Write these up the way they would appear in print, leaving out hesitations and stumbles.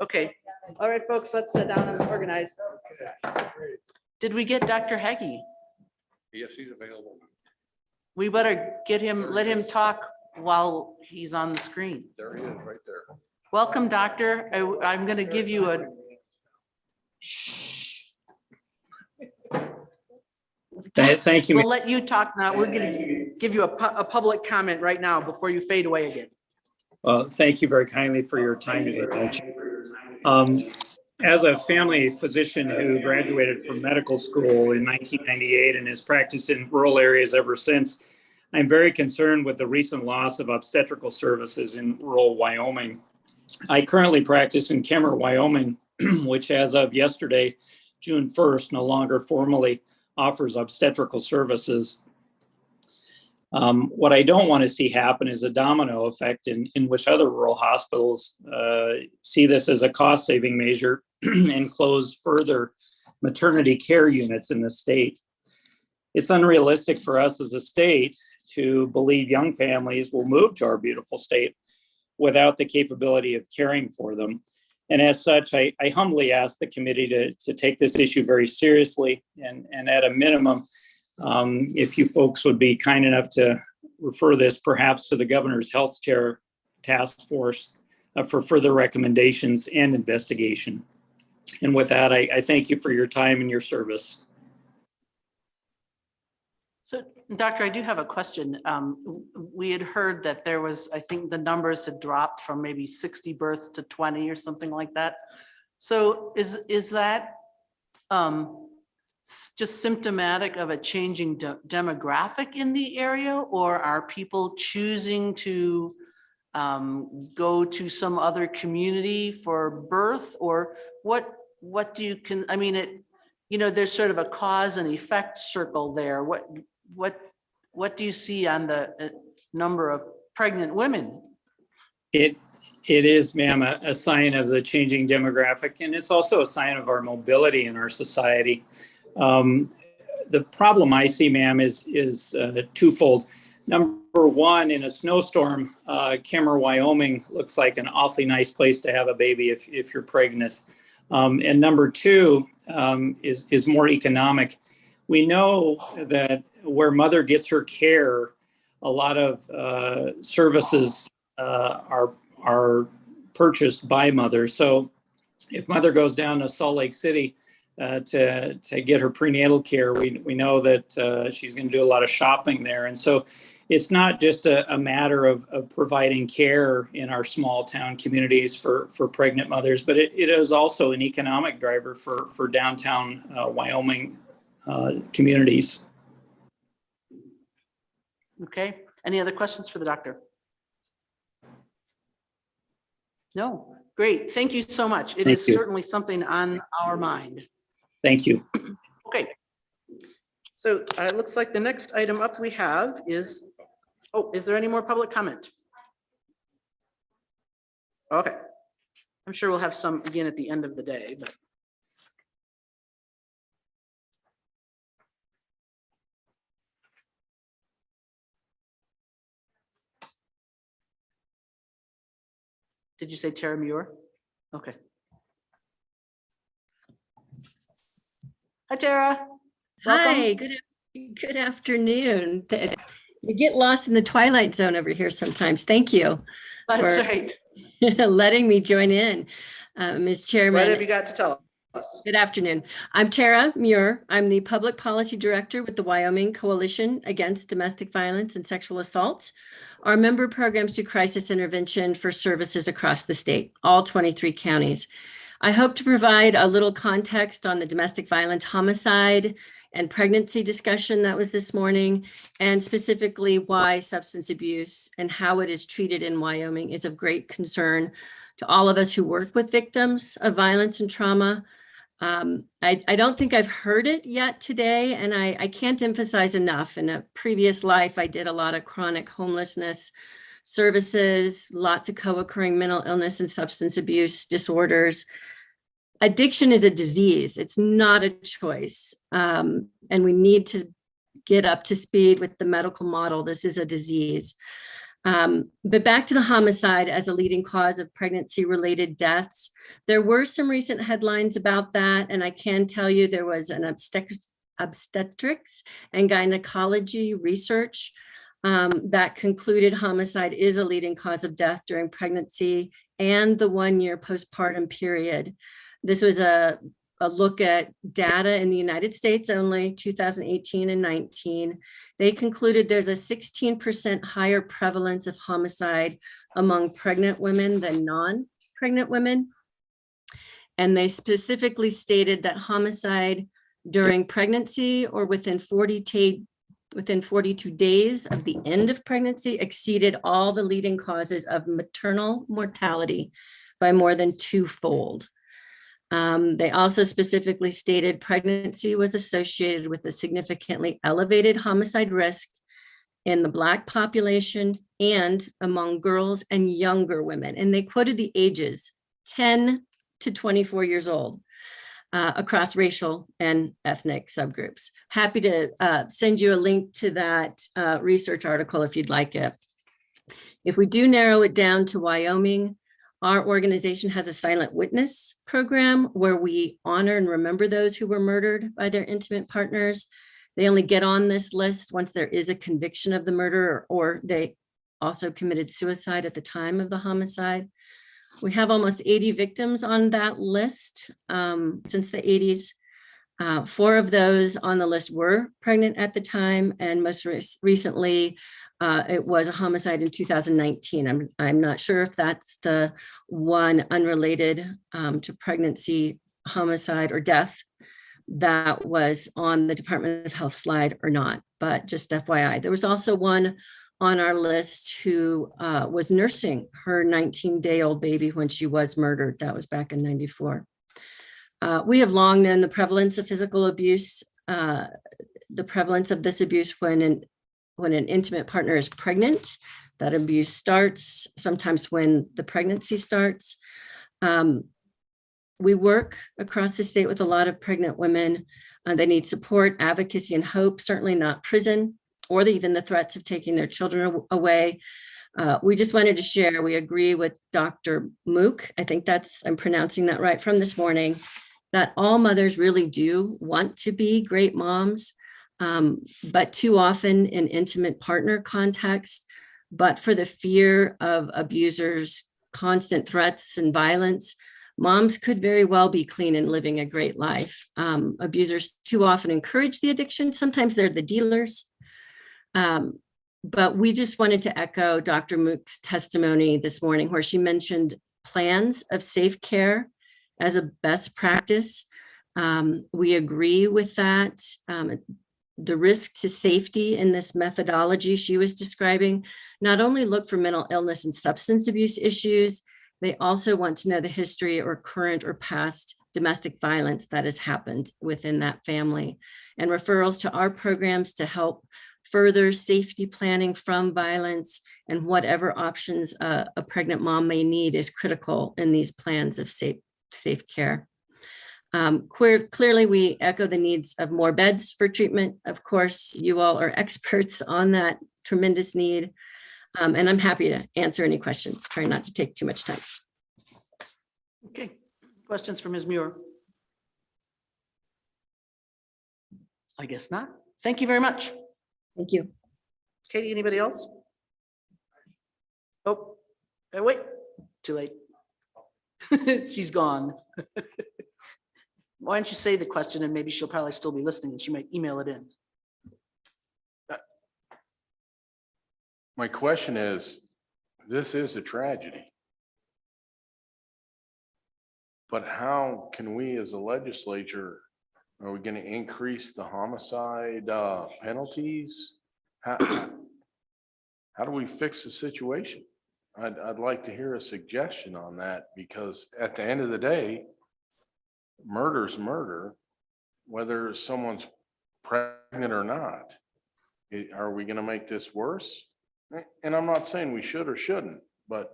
Okay. All right, folks, let's sit down and organize. Did we get Dr. Heggie? Yes, he's available. We better get him, let him talk while he's on the screen. There he is, right there. Welcome, doctor. I'm going to give you a. Thank you. We'll let you talk now. We're going to give you a public comment right now before you fade away again. Well, thank you very kindly for your time today. As a family physician who graduated from medical school in 1998 and has practiced in rural areas ever since, I'm very concerned with the recent loss of obstetrical services in rural Wyoming. I currently practice in Kemmer, Wyoming, which as of yesterday, June 1st, no longer formally offers obstetrical services. What I don't want to see happen is a domino effect in which other rural hospitals see this as a cost-saving measure and close further maternity care units in the state. It's unrealistic for us as a state to believe young families will move to our beautiful state without the capability of caring for them. And as such, I humbly ask the committee to take this issue very seriously and at a minimum, if you folks would be kind enough to refer this perhaps to the governor's health care task force for further recommendations and investigation. And with that, I thank you for your time and your service. So, doctor, I do have a question. We had heard that there was, I think the numbers had dropped from maybe 60 births to 20 or something like that. So is that just symptomatic of a changing demographic in the area, or are people choosing to go to some other community for birth, or what do you I mean, there's sort of a cause and effect circle there. What do you see on the number of pregnant women? It is, ma'am, a sign of the changing demographic, and it's also a sign of our mobility in our society. The problem I see, ma'am, is twofold. Number one, in a snowstorm, Kemmer, Wyoming looks like an awfully nice place to have a baby if you're pregnant. And number two is more economic. We know that where mother gets her care, a lot of services are purchased by mother. So if mother goes down to Salt Lake City to get her prenatal care, we know that she's going to do a lot of shopping there. And so it's not just a matter of providing care in our small town communities for pregnant mothers, but it is also an economic driver for downtown Wyoming communities. Okay. Any other questions for the doctor? No. Great. Thank you so much. It is certainly something on our mind. Thank you. Okay. So it looks like the next item up we have is, is there any more public comment? Okay. I'm sure we'll have some again at the end of the day, but. Did you say Tara Muir? Okay. Hi, Tara. Welcome. Hi, good afternoon. You get lost in the twilight zone over here sometimes. Thank you. That's right. Letting me join in, Ms. Chairman. What have you got to tell us? Good afternoon. I'm Tara Muir. I'm the Public Policy Director with the Wyoming Coalition Against Domestic Violence and Sexual Assault. Our member programs do crisis intervention for services across the state, all 23 counties. I hope to provide a little context on the domestic violence, homicide, and pregnancy discussion that was this morning, and specifically why substance abuse and how it is treated in Wyoming is of great concern to all of us who work with victims of violence and trauma. I don't think I've heard it yet today, and I can't emphasize enough. In a previous life, I did a lot of chronic homelessness services, lots of co-occurring mental illness and substance abuse disorders. Addiction is a disease. It's not a choice. And we need to get up to speed with the medical model. This is a disease. But back to the homicide as a leading cause of pregnancy-related deaths. There were some recent headlines about that, and I can tell you there was an obstetrics and gynecology research that concluded homicide is a leading cause of death during pregnancy and the 1-year postpartum period. This was a look at data in the United States only, 2018 and 19. They concluded there's a 16% higher prevalence of homicide among pregnant women than non-pregnant women. And they specifically stated that homicide during pregnancy or within 42 days of the end of pregnancy exceeded all the leading causes of maternal mortality by more than 2-fold. They also specifically stated pregnancy was associated with a significantly elevated homicide risk in the Black population and among girls and younger women. And they quoted the ages 10 to 24 years old across racial and ethnic subgroups. Happy to send you a link to that research article if you'd like it. If we do narrow it down to Wyoming, our organization has a silent witness program where we honor and remember those who were murdered by their intimate partners. They only get on this list once there is a conviction of the murder or they also committed suicide at the time of the homicide. We have almost 80 victims on that list since the 80s. 4 of those on the list were pregnant at the time, and most recently, it was a homicide in 2019. I'm not sure if that's the one unrelated to pregnancy, homicide, or death that was on the Department of Health slide or not, but just FYI. There was also one on our list who was nursing her 19-day-old baby when she was murdered. That was back in '94. We have long known the prevalence of physical abuse, the prevalence of this abuse when an intimate partner is pregnant. That abuse starts sometimes when the pregnancy starts. We work across the state with a lot of pregnant women. They need support, advocacy, and hope, certainly not prison or even the threats of taking their children away. We just wanted to share, we agree with Dr. Mook, I think I'm pronouncing that right from this morning, that all mothers really do want to be great moms, but too often in intimate partner context, but for the fear of abusers, constant threats and violence, moms could very well be clean and living a great life. Abusers too often encourage the addiction. Sometimes they're the dealers. But we just wanted to echo Dr. Mook's testimony this morning, where she mentioned plans of safe care as a best practice. We agree with that. The risk to safety in this methodology she was describing not only look for mental illness and substance abuse issues, they also want to know the history or current or past domestic violence that has happened within that family, and referrals to our programs to help further safety planning from violence and whatever options a pregnant mom may need is critical in these plans of safe care. Clearly, we echo the needs of more beds for treatment. Of course, you all are experts on that tremendous need. And I'm happy to answer any questions. Try not to take too much time. Okay, questions for Ms. Muir? I guess not. Thank you very much. Thank you. Katie, anybody else? Oh, wait, too late. She's gone. Why don't you say the question and maybe she'll probably still be listening and she might email it in. My question is, this is a tragedy. But how can we as a legislature, are we going to increase the homicide penalties? How do we fix the situation? I'd like to hear a suggestion on that, because at the end of the day, murder's murder, whether someone's pregnant or not. Are we going to make this worse? And I'm not saying we should or shouldn't, but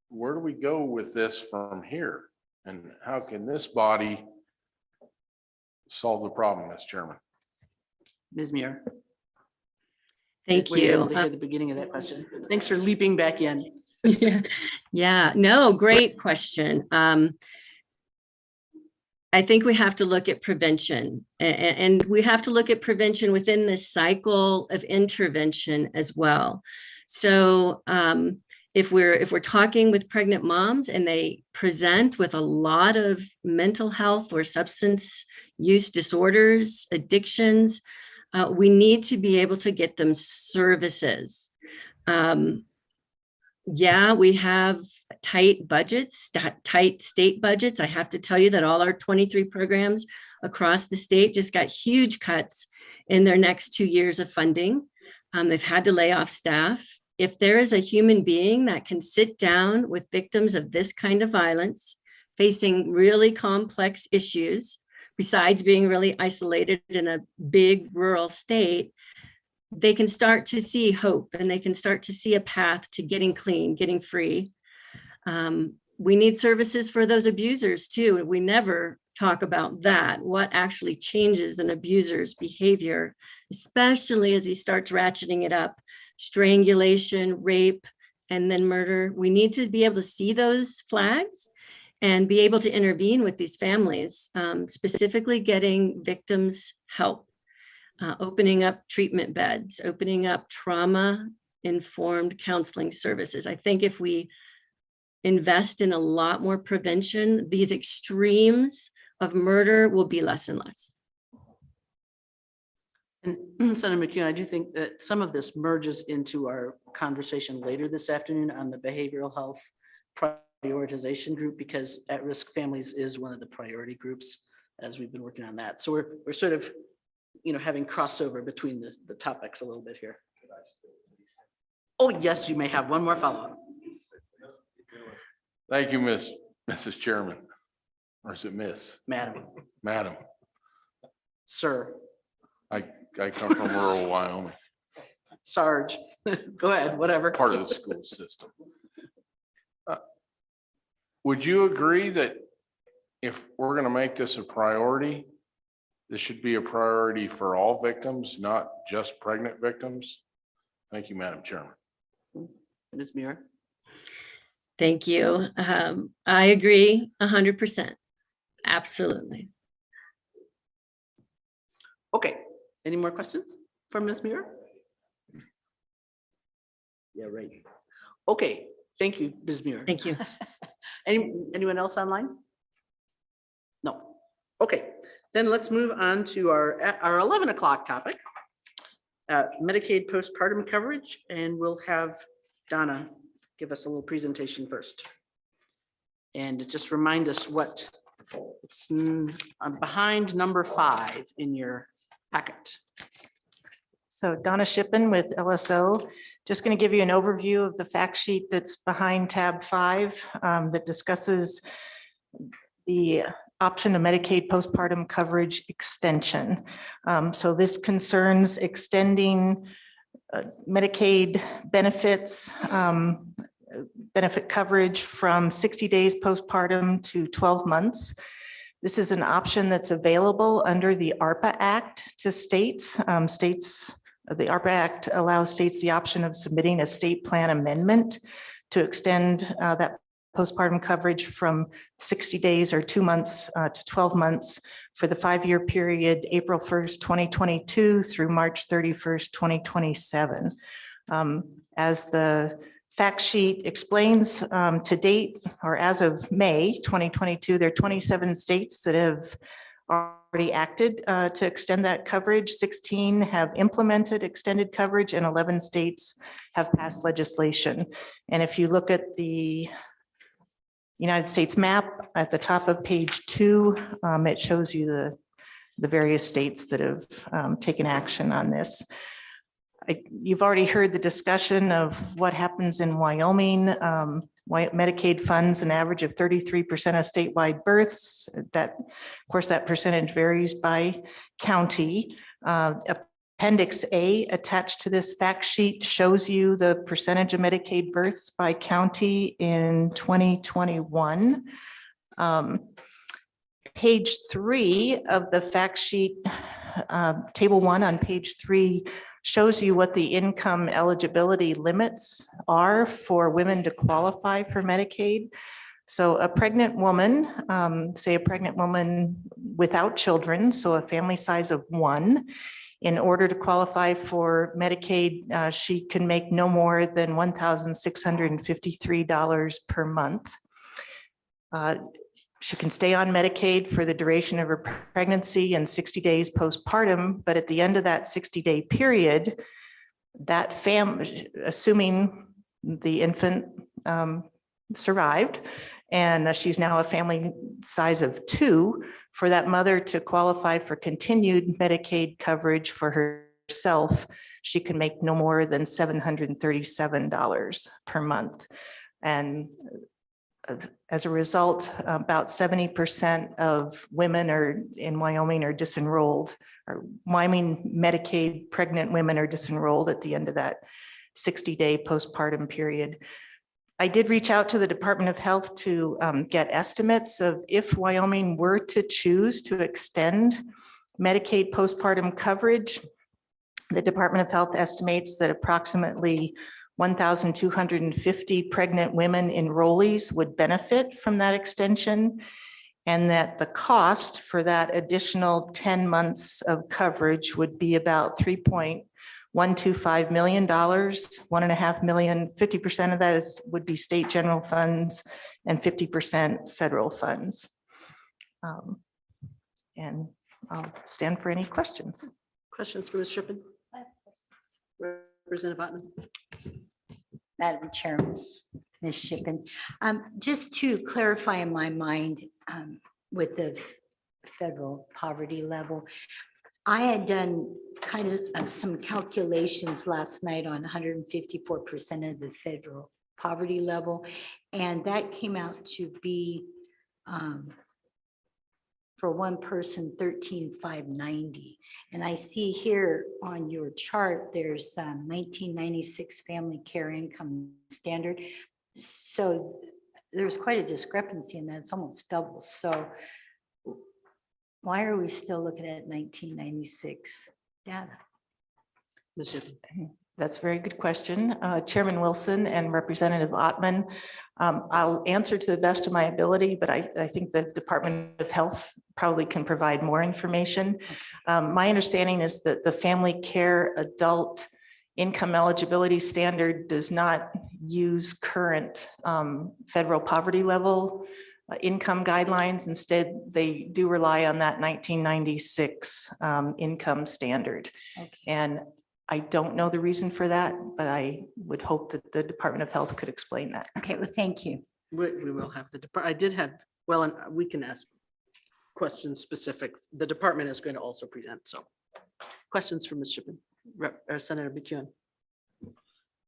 where do we go with this from here? And how can this body solve the problem, Mr. Chairman? Ms. Muir. Thank Were you able you. to hear the beginning of that question? Thanks for leaping back in. Yeah, no, great question. I think we have to look at prevention, and we have to look at prevention within this cycle of intervention as well. So if we're talking with pregnant moms and they present with a lot of mental health or substance use disorders, addictions, we need to be able to get them services. Yeah, we have tight budgets, tight state budgets. I have to tell you that all our 23 programs across the state just got huge cuts in their next 2 years of funding. They've had to lay off staff. If there is a human being that can sit down with victims of this kind of violence, facing really complex issues, besides being really isolated in a big rural state, they can start to see hope and they can start to see a path to getting clean, getting free. We need services for those abusers too. We never talk about that, what actually changes an abuser's behavior, especially as he starts ratcheting it up, strangulation, rape, and then murder. We need to be able to see those flags and be able to intervene with these families, specifically getting victims help. Opening up treatment beds, opening up trauma-informed counseling services. I think if we invest in a lot more prevention, these extremes of murder will be less and less. And Senator McKeon, I do think that some of this merges into our conversation later this afternoon on the behavioral health prioritization group, because at-risk families is one of the priority groups as we've been working on that. So we're sort of, having crossover between the topics a little bit here. Oh, yes, you may have one more follow-up. Thank you, Mrs. Chairman. Or is it Miss? Madam, Sir. I come from rural Wyoming, Sarge, go ahead, whatever. part of the school system. Would you agree that if we're going to make this a priority, this should be a priority for all victims, not just pregnant victims? Thank you, Madam Chairman. Ms. Muir. Thank you. I agree 100%. Absolutely. Okay, any more questions for Ms. Muir? Yeah, right. Okay, thank you, Ms. Muir. Thank you. Anyone else online? No. Okay, then let's move on to our 11 o'clock topic, Medicaid postpartum coverage, and we'll have Donna give us a little presentation first. And just remind us what it's behind number 5 in your packet. So Donna Shippen with LSO, just going to give you an overview of the fact sheet that's behind tab 5 that discusses the option of Medicaid postpartum coverage extension. So this concerns extending Medicaid benefits, benefit coverage from 60 days postpartum to 12 months. This is an option that's available under the ARPA Act to states. The ARPA Act allows states the option of submitting a state plan amendment to extend that postpartum coverage from 60 days or 2 months to 12 months for the 5-year period, April 1st, 2022 through March 31st, 2027. As the fact sheet explains, to date, or as of May 2022, there are 27 states that have already acted to extend that coverage. 16 have implemented extended coverage and 11 states have passed legislation. And if you look at the United States map at the top of page 2, it shows you the various states that have taken action on this. You've already heard the discussion of what happens in Wyoming. Medicaid funds an average of 33% of statewide births. That, of course, that percentage varies by county. Appendix A attached to this fact sheet shows you the percentage of Medicaid births by county in 2021. Page 3 of the fact sheet, table 1 on page 3, shows you what the income eligibility limits are for women to qualify for Medicaid. So a pregnant woman, say a pregnant woman without children, so a family size of 1, in order to qualify for Medicaid, she can make no more than $1,653 per month. She can stay on Medicaid for the duration of her pregnancy and 60 days postpartum, but at the end of that 60-day period, that family, assuming the infant survived, and she's now a family size of 2, for that mother to qualify for continued Medicaid coverage for herself, she can make no more than $737 per month. And as a result, about 70% of women in Wyoming are disenrolled, or Wyoming Medicaid pregnant women are disenrolled at the end of that 60-day postpartum period. I did reach out to the Department of Health to get estimates of if Wyoming were to choose to extend Medicaid postpartum coverage. The Department of Health estimates that approximately 1,250 pregnant women enrollees would benefit from that extension, and that the cost for that additional 10 months of coverage would be about $3.125 million, $1.5 million, 50% of that would be state general funds and 50% federal funds. And I'll stand for any questions. Questions for Ms. Shippen? Representative Ottman? Madam Chairman, Ms. Shippen, just to clarify in my mind with the federal poverty level, I had done kind of some calculations last night on 154% of the federal poverty level, and that came out to be for one person, $13,590. And I see here on your chart, there's 1996 family care income standard. So there's quite a discrepancy in that. It's almost double. So why are we still looking at 1996 data? Ms. Shippen? That's a very good question. Chairman Wilson and Representative Ottman, I'll answer to the best of my ability, but I think the Department of Health probably can provide more information. My understanding is that the family care adult income eligibility standard does not use current federal poverty level income guidelines. Instead, they do rely on that 1996 income standard. Okay. And I don't know the reason for that, but I would hope that the Department of Health could explain that. Okay, well, thank you. We will have the department. I did have, well, and we can ask questions specific. The department is going to also present. So questions for Ms. Shippen, Senator McEwen.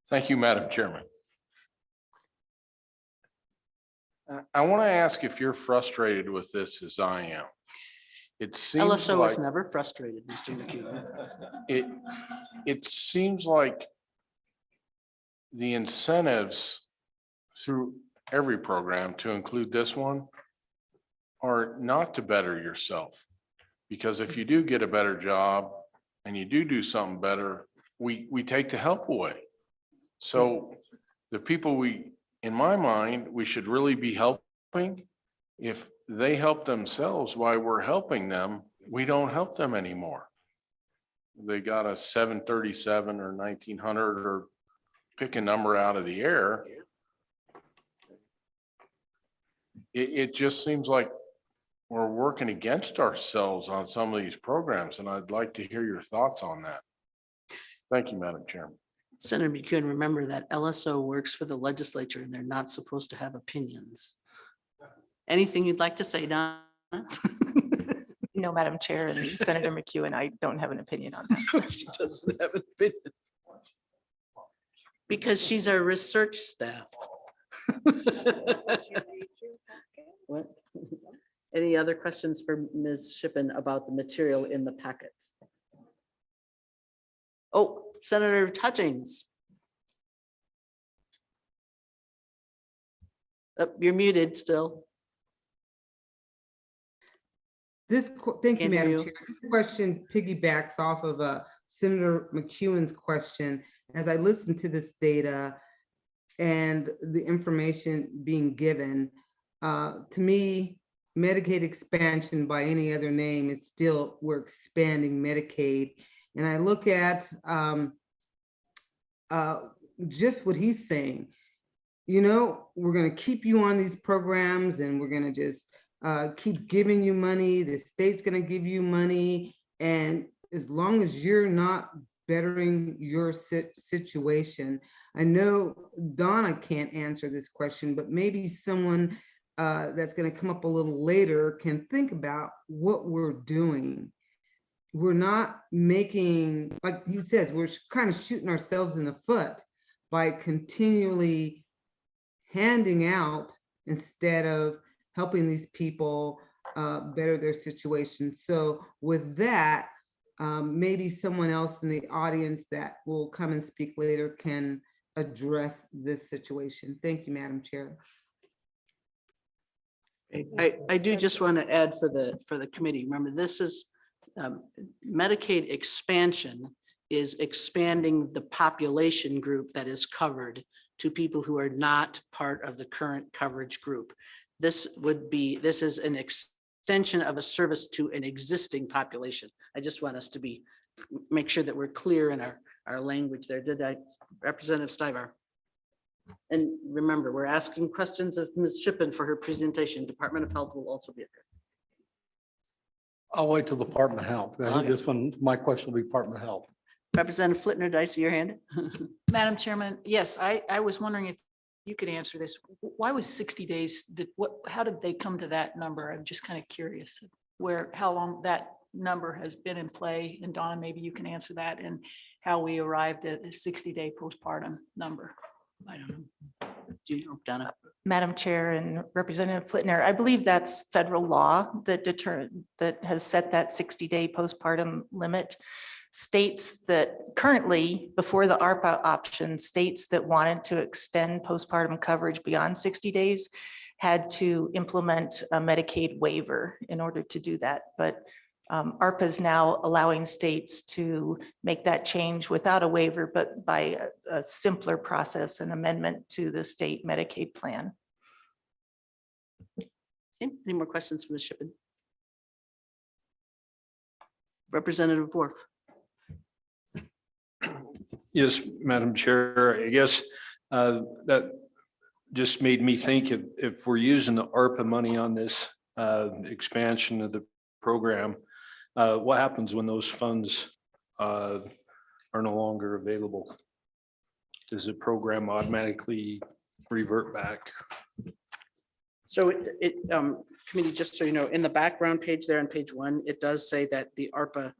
Thank you, Madam Chairman. I want to ask if you're frustrated with this as I am. It seems LSO like is never frustrated, Mr. McEwen. it seems like the incentives through every program, to include this one, are not to better yourself. Because if you do get a better job and you do something better, we take the help away. So the people in my mind, we should really be helping. If they help themselves while we're helping them, we don't help them anymore. They got a 737 or 1900 or pick a number out of the air. It just seems like we're working against ourselves on some of these programs, and I'd like to hear your thoughts on that. Thank you, Madam Chairman. Senator McEwen, remember that LSO works for the legislature and they're not supposed to have opinions. Anything you'd like to say, Donna? No, Madam Chair, and Senator McEwen, I don't have an opinion on that. She doesn't have an opinion. Because she's our research staff. What? Any other questions for Ms. Shippen about the material in the packet? Oh, Senator Hutchings. Oh, you're muted still. Thank you, Can't hear Madam you. Chair. This question piggybacks off of Senator McEwen's question, as I listen to this data and the information being given, to me, Medicaid expansion by any other name, it's still, we're expanding Medicaid. And I look at just what he's saying, you know, we're going to keep you on these programs and we're going to just keep giving you money. The state's going to give you money. And as long as you're not bettering your situation, I know Donna can't answer this question, but maybe someone that's going to come up a little later can think about what we're doing. We're not making, like he says, we're kind of shooting ourselves in the foot by continually handing out instead of helping these people better their situation. So with that, maybe someone else in the audience that will come and speak later can address this situation. Thank you, Madam Chair. I do just want to add for the committee, remember, this is Medicaid expansion is expanding the population group that is covered to people who are not part of the current coverage group. This is an extension of a service to an existing population. I just want us to make sure that we're clear in our language there. Did I, Representative Stivar? And remember, we're asking questions of Ms. Shippen for her presentation. Department of Health will also be here. I'll wait till the Department of Health. I think Okay. this one, my question will be Department of Health. Representative Flitner, did I see your hand? Madam Chairman, yes, I was wondering if you could answer this. Why was 60 days? How did they come to that number? I'm just kind of curious how long that number has been in play. And Donna, maybe you can answer that, and how we arrived at a 60-day postpartum number. I don't know. Do you know, Donna? Madam Chair and Representative Flitner, I believe that's federal law that has set that 60-day postpartum limit. States that currently, before the ARPA option, states that wanted to extend postpartum coverage beyond 60 days had to implement a Medicaid waiver in order to do that. But ARPA is now allowing states to make that change without a waiver, but by a simpler process, an amendment to the state Medicaid plan. Okay, any more questions for Ms. Shippen? Representative Worf. Yes, Madam Chair, I guess that just made me think if we're using the ARPA money on this expansion of the program, what happens when those funds are no longer available? Does the program automatically revert back? So committee, just so you know, in the background page there on page 1, it does say that the ARPA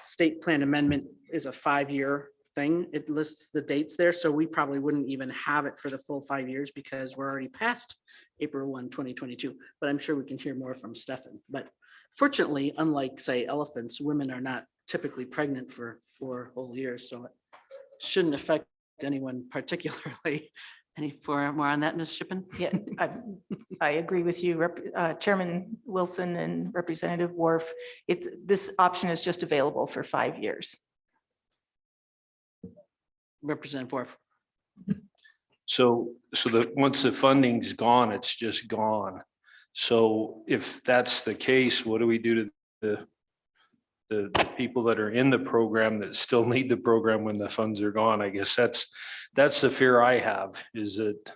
state plan amendment is a 5-year thing. It lists the dates there. So we probably wouldn't even have it for the full 5 years because we're already past April 1, 2022. But I'm sure we can hear more from Stefan. But fortunately, unlike say elephants, women are not typically pregnant for 4 whole years. So it shouldn't affect anyone particularly. Any more on that, Ms. Shippen? Yeah, I agree with you, Chairman Wilson and Representative Worf. This option is just available for 5 years. Representative Worf. So once the funding's gone, it's just gone. So if that's the case, what do we do to the people that are in the program that still need the program when the funds are gone? I guess that's the fear I have, is that,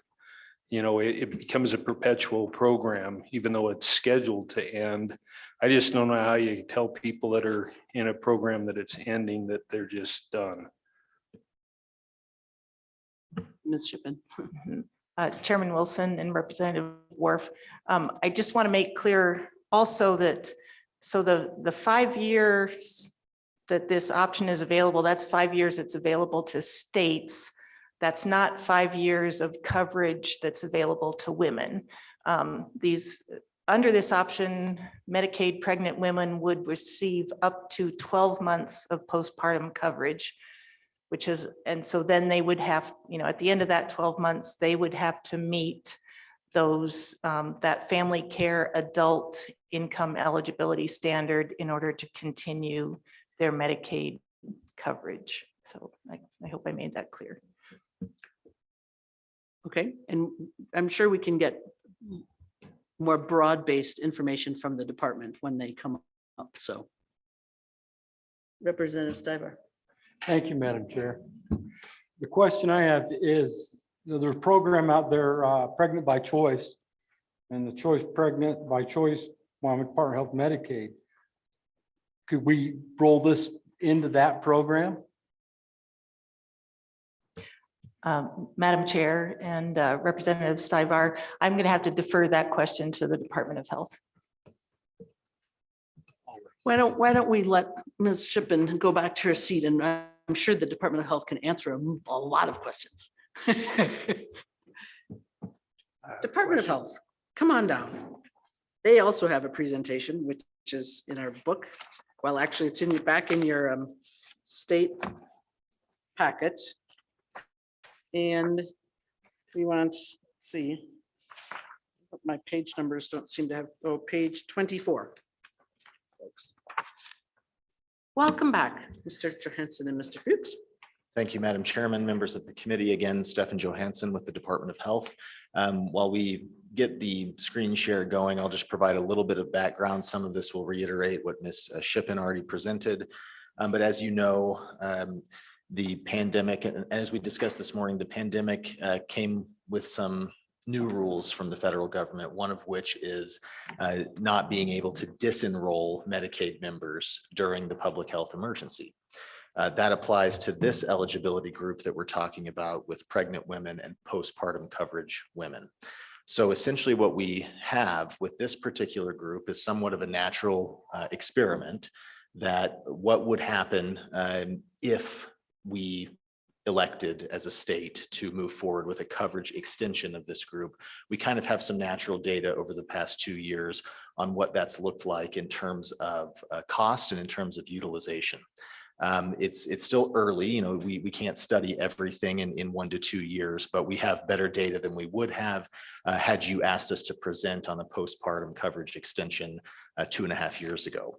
you know, it becomes a perpetual program, even though it's scheduled to end. I just don't know how you tell people that are in a program that it's ending that they're just done. Ms. Shippen. Chairman Wilson and Representative Worf, I just want to make clear also that the 5 years that this option is available, that's 5 years it's available to states. That's not 5 years of coverage that's available to women. Under this option, Medicaid pregnant women would receive up to 12 months of postpartum coverage, and so then they would have, at the end of that 12 months, they would have to meet that family care adult income eligibility standard in order to continue their Medicaid coverage. So I hope I made that clear. Okay, and I'm sure we can get more broad-based information from the department when they come up, so. Representative Stiver. Thank you, Madam Chair. The question I have is, there's a program out there, Pregnant by Choice, and the choice Pregnant by Choice, Wyoming Department of Health Medicaid. Could we roll this into that program? Madam Chair and Representative Stivar, I'm going to have to defer that question to the Department of Health. Why don't we let Ms. Shippen go back to her seat, and I'm sure the Department of Health can answer a lot of questions. Department of Health, come on down. They also have a presentation, which is in our book. Well, actually, it's in back in your state packet. And we want, let's see, my page numbers don't seem to have, oh, page 24. Folks. Welcome back, Mr. Johansson and Mr. Fuchs. Thank you, Madam Chairman, members of the committee. Again, Stefan Johansson with the Department of Health. While we get the screen share going, I'll just provide a little bit of background. Some of this will reiterate what Ms. Shippen already presented. But as you know, the pandemic, and as we discussed this morning, the pandemic came with some new rules from the federal government, one of which is not being able to disenroll Medicaid members during the public health emergency. That applies to this eligibility group that we're talking about with pregnant women and postpartum coverage women. So essentially what we have with this particular group is somewhat of a natural experiment that what would happen if we elected as a state to move forward with a coverage extension of this group. We kind of have some natural data over the past 2 years on what that's looked like in terms of cost and in terms of utilization. It's still early, we can't study everything in 1 to 2 years, but we have better data than we would have had you asked us to present on a postpartum coverage extension 2.5 years ago.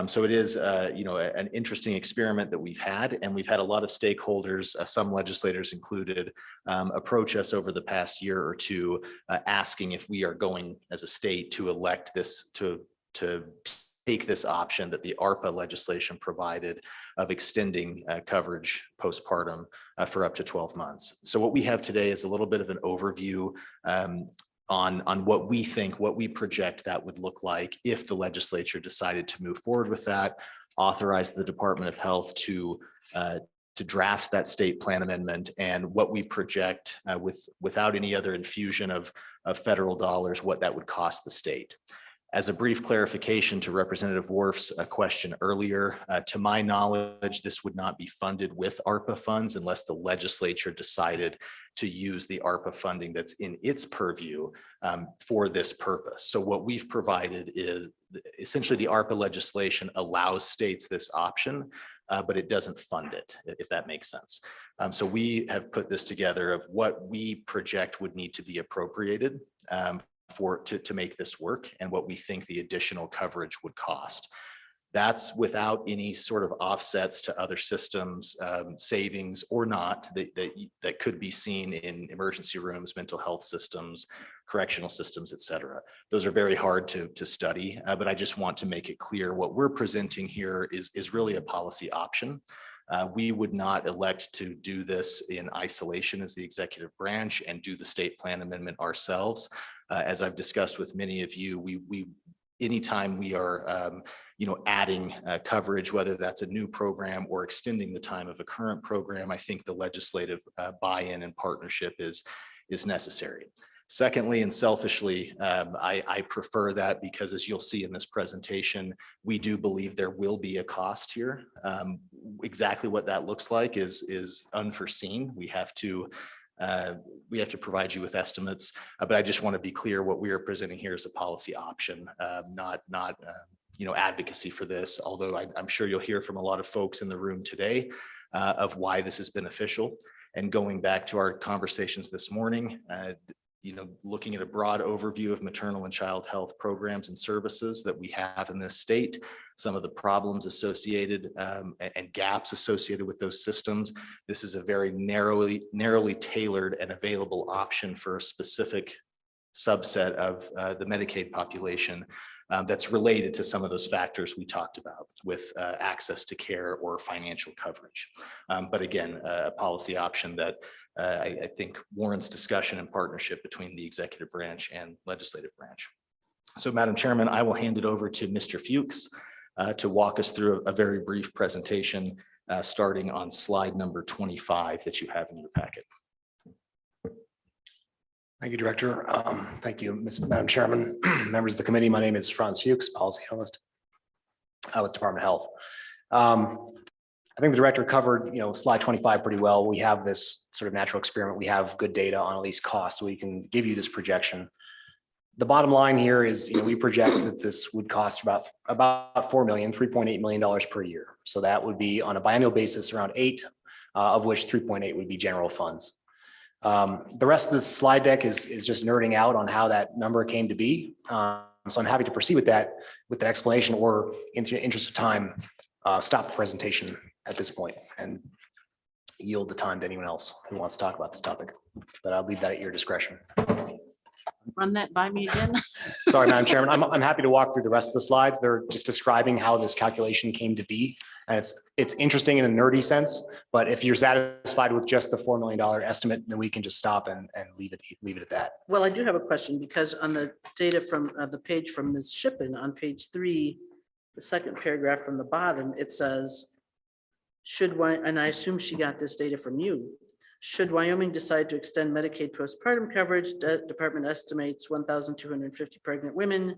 So it is, an interesting experiment that we've had, and we've had a lot of stakeholders, some legislators included, approach us over the past year or two, asking if we are going as a state to elect this to take this option that the ARPA legislation provided of extending coverage postpartum for up to 12 months. So what we have today is a little bit of an overview on what we think, what we project that would look like if the legislature decided to move forward with that, authorize the Department of Health to draft that state plan amendment, and what we project without any other infusion of federal dollars, what that would cost the state. As a brief clarification to Representative Worf's question earlier, to my knowledge, this would not be funded with ARPA funds unless the legislature decided to use the ARPA funding that's in its purview for this purpose. So what we've provided is essentially the ARPA legislation allows states this option, but it doesn't fund it, if that makes sense. So we have put this together of what we project would need to be appropriated to make this work, and what we think the additional coverage would cost. That's without any sort of offsets to other systems, savings or not, that could be seen in emergency rooms, mental health systems, correctional systems, et cetera. Those are very hard to study, but I just want to make it clear what we're presenting here is really a policy option. We would not elect to do this in isolation as the executive branch and do the state plan amendment ourselves. As I've discussed with many of you, anytime we are adding coverage, whether that's a new program or extending the time of a current program, I think the legislative buy-in and partnership is necessary. Secondly, and selfishly, I prefer that because, as you'll see in this presentation, we do believe there will be a cost here. Exactly what that looks like is unforeseen. We have to provide you with estimates, but I just want to be clear, what we are presenting here is a policy option, not advocacy for this, although I'm sure you'll hear from a lot of folks in the room today of why this is beneficial. And going back to our conversations this morning, looking at a broad overview of maternal and child health programs and services that we have in this state, some of the problems associated and gaps associated with those systems. This is a very narrowly tailored and available option for a specific subset of the Medicaid population that's related to some of those factors we talked about with access to care or financial coverage. But again, a policy option that I think warrants discussion and partnership between the executive branch and legislative branch. So Madam Chairman, I will hand it over to Mr. Fuchs to walk us through a very brief presentation starting on slide number 25 that you have in your packet. Thank you, Director. Thank you, Madam Chairman, members of the committee. My name is Franz Fuchs, policy analyst with Department of Health. I think the director covered, slide 25 pretty well. We have this sort of natural experiment. We have good data on at least cost, so we can give you this projection. The bottom line here is, we project that this would cost about $3.8 million per year. So that would be on a biennial basis around 8, of which 3.8 would be general funds. The rest of this slide deck is just nerding out on how that number came to be. So I'm happy to proceed with that explanation, or in the interest of time, stop the presentation at this point and yield the time to anyone else who wants to talk about this topic. But I'll leave that at your discretion. Run that by me again. Sorry, Madam Chairman. I'm happy to walk through the rest of the slides. They're just describing how this calculation came to be. And it's interesting in a nerdy sense, but if you're satisfied with just the $4 million estimate, then we can just stop and leave it at that. Well, I do have a question, because on the data from the page from Ms. Shippen on page 3, the second paragraph from the bottom, it says, and I assume she got this data from you. Should Wyoming decide to extend Medicaid postpartum coverage, the department estimates 1,250 pregnant women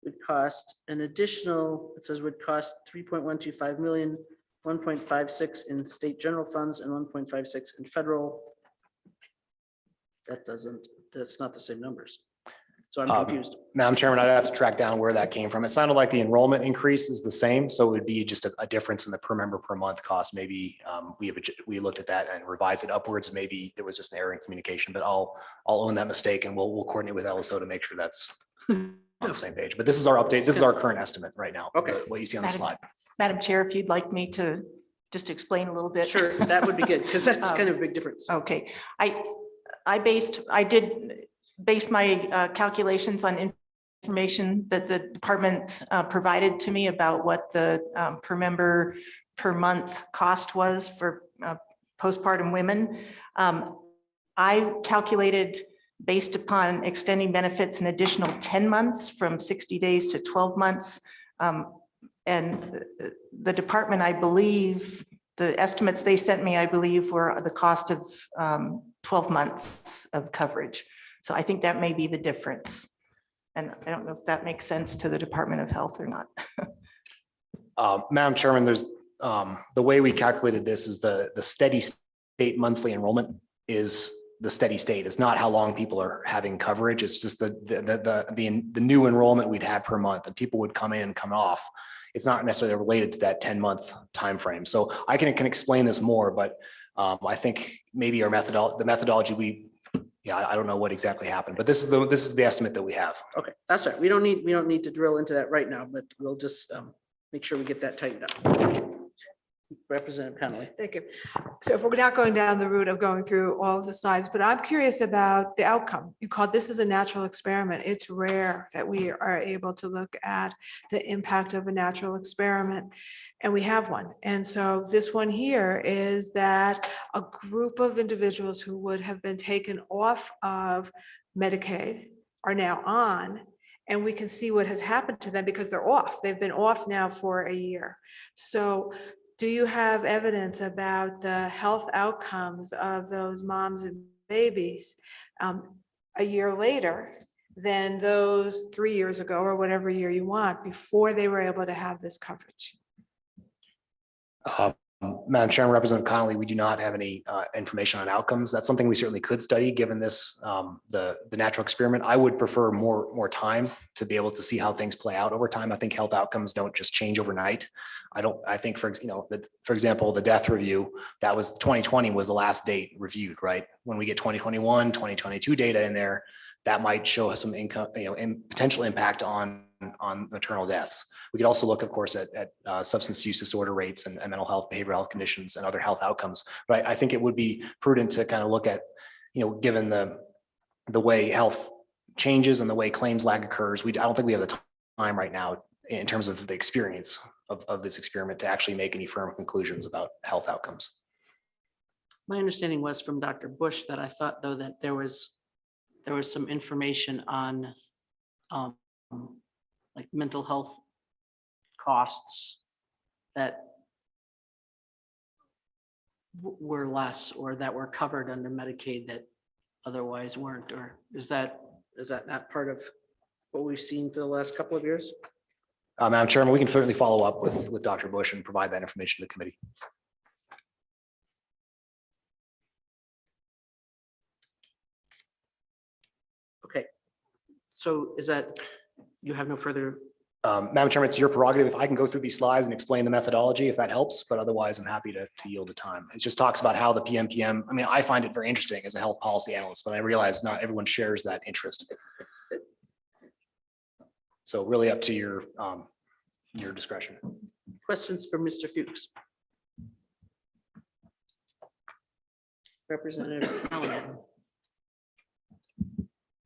would cost an additional, it says would cost 3.125 million, 1.56 in state general funds and 1.56 in federal. That's not the same numbers. So I'm confused. Madam Chairman, I'd have to track down where that came from. It sounded like the enrollment increase is the same, so it would be just a difference in the per member per month cost. Maybe we looked at that and revised it upwards. Maybe there was just an error in communication, but I'll own that mistake, and we'll coordinate with LSO to make sure that's on the same page. But this is our update. This is our current estimate right now. Okay. What you see on the slide. Madam Chair, if you'd like me to just explain a little bit. Sure, that would be good, because that's kind of a big difference. Okay, I did base my calculations on information that the department provided to me about what the per member per month cost was for postpartum women. I calculated based upon extending benefits an additional 10 months from 60 days to 12 months. And the department, I believe, the estimates they sent me, I believe, were the cost of 12 months of coverage. So I think that may be the difference. And I don't know if that makes sense to the Department of Health or not. Madam Chairman, there's the way we calculated this is the steady state monthly enrollment is the steady state. It's not how long people are having coverage. It's just the new enrollment we'd have per month, and people would come in and come off. It's not necessarily related to that 10-month time frame. So I can explain this more, but I think maybe the methodology I don't know what exactly happened, but this is the estimate that we have. Okay, that's right. We don't need to drill into that right now, but we'll just make sure we get that tightened up. Representative Connolly. Thank you. So if we're not going down the route of going through all of the slides, but I'm curious about the outcome. You called this is a natural experiment. It's rare that we are able to look at the impact of a natural experiment, and we have one. And so this one here is that a group of individuals who would have been taken off of Medicaid are now on, and we can see what has happened to them because they're off. They've been off now for a year. So do you have evidence about the health outcomes of those moms and babies a year later than those 3 years ago, or whatever year you want, before they were able to have this coverage? Madam Chairman, Representative Connolly, we do not have any information on outcomes. That's something we certainly could study, given this, the natural experiment. I would prefer more time to be able to see how things play out over time. I think health outcomes don't just change overnight. I think for example, the death review, that was 2020 was the last date reviewed, right? When we get 2021, 2022 data in there, that might show us some income, potential impact on maternal deaths. We could also look, of course, at substance use disorder rates and mental health, behavioral health conditions and other health outcomes. But I think it would be prudent to kind of look at, given the way health changes and the way claims lag occurs, I don't think we have the time right now in terms of the experience of this experiment to actually make any firm conclusions about health outcomes. My understanding was from Dr. Bush that I thought, though, that there was some information on like mental health costs that were less or that were covered under Medicaid that otherwise weren't, or is that not part of what we've seen for the last couple of years? Madam Chairman, we can certainly follow up with Dr. Bush and provide that information to the committee. Okay, so is that, you have no further? Madam Chairman, it's your prerogative. If I can go through these slides and explain the methodology, if that helps, but otherwise I'm happy to yield the time. It just talks about how the PMPM, I find it very interesting as a health policy analyst, but I realize not everyone shares that interest. So really up to your discretion. Questions for Mr. Fuchs? Representative Allen.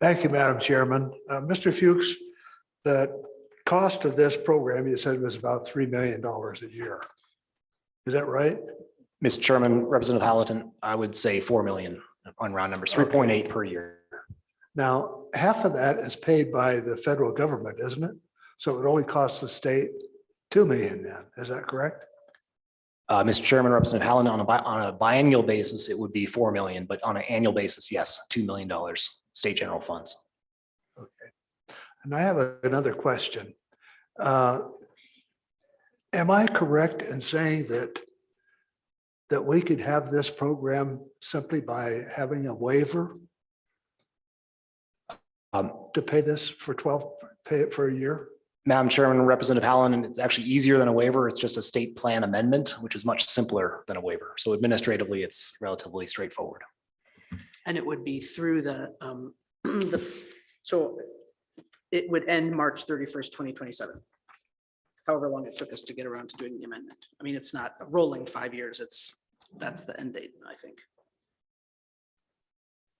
Thank you, Madam Chairman. Mr. Fuchs, the cost of this program, you said was about $3 million a year. Is that right? Mr. Chairman, Representative Halliton, I would say 4 million on round numbers, 3.8 per year. Now, half of that is paid by the federal government, isn't it? So it only costs the state 2 million then, is that correct? Mr. Chairman, Representative Halliton, on a biennial basis, it would be 4 million, but on an annual basis, yes, $2 million state general funds. Okay. And I have another question. Am I correct in saying that we could have this program simply by having a waiver to pay this for pay it for a year? Madam Chairman, Representative Hallinan, it's actually easier than a waiver. It's just a state plan amendment, which is much simpler than a waiver. So administratively, it's relatively straightforward. And it would be through so it would end March 31st, 2027. However long it took us to get around to doing the amendment. It's not a rolling 5 years. That's the end date, I think.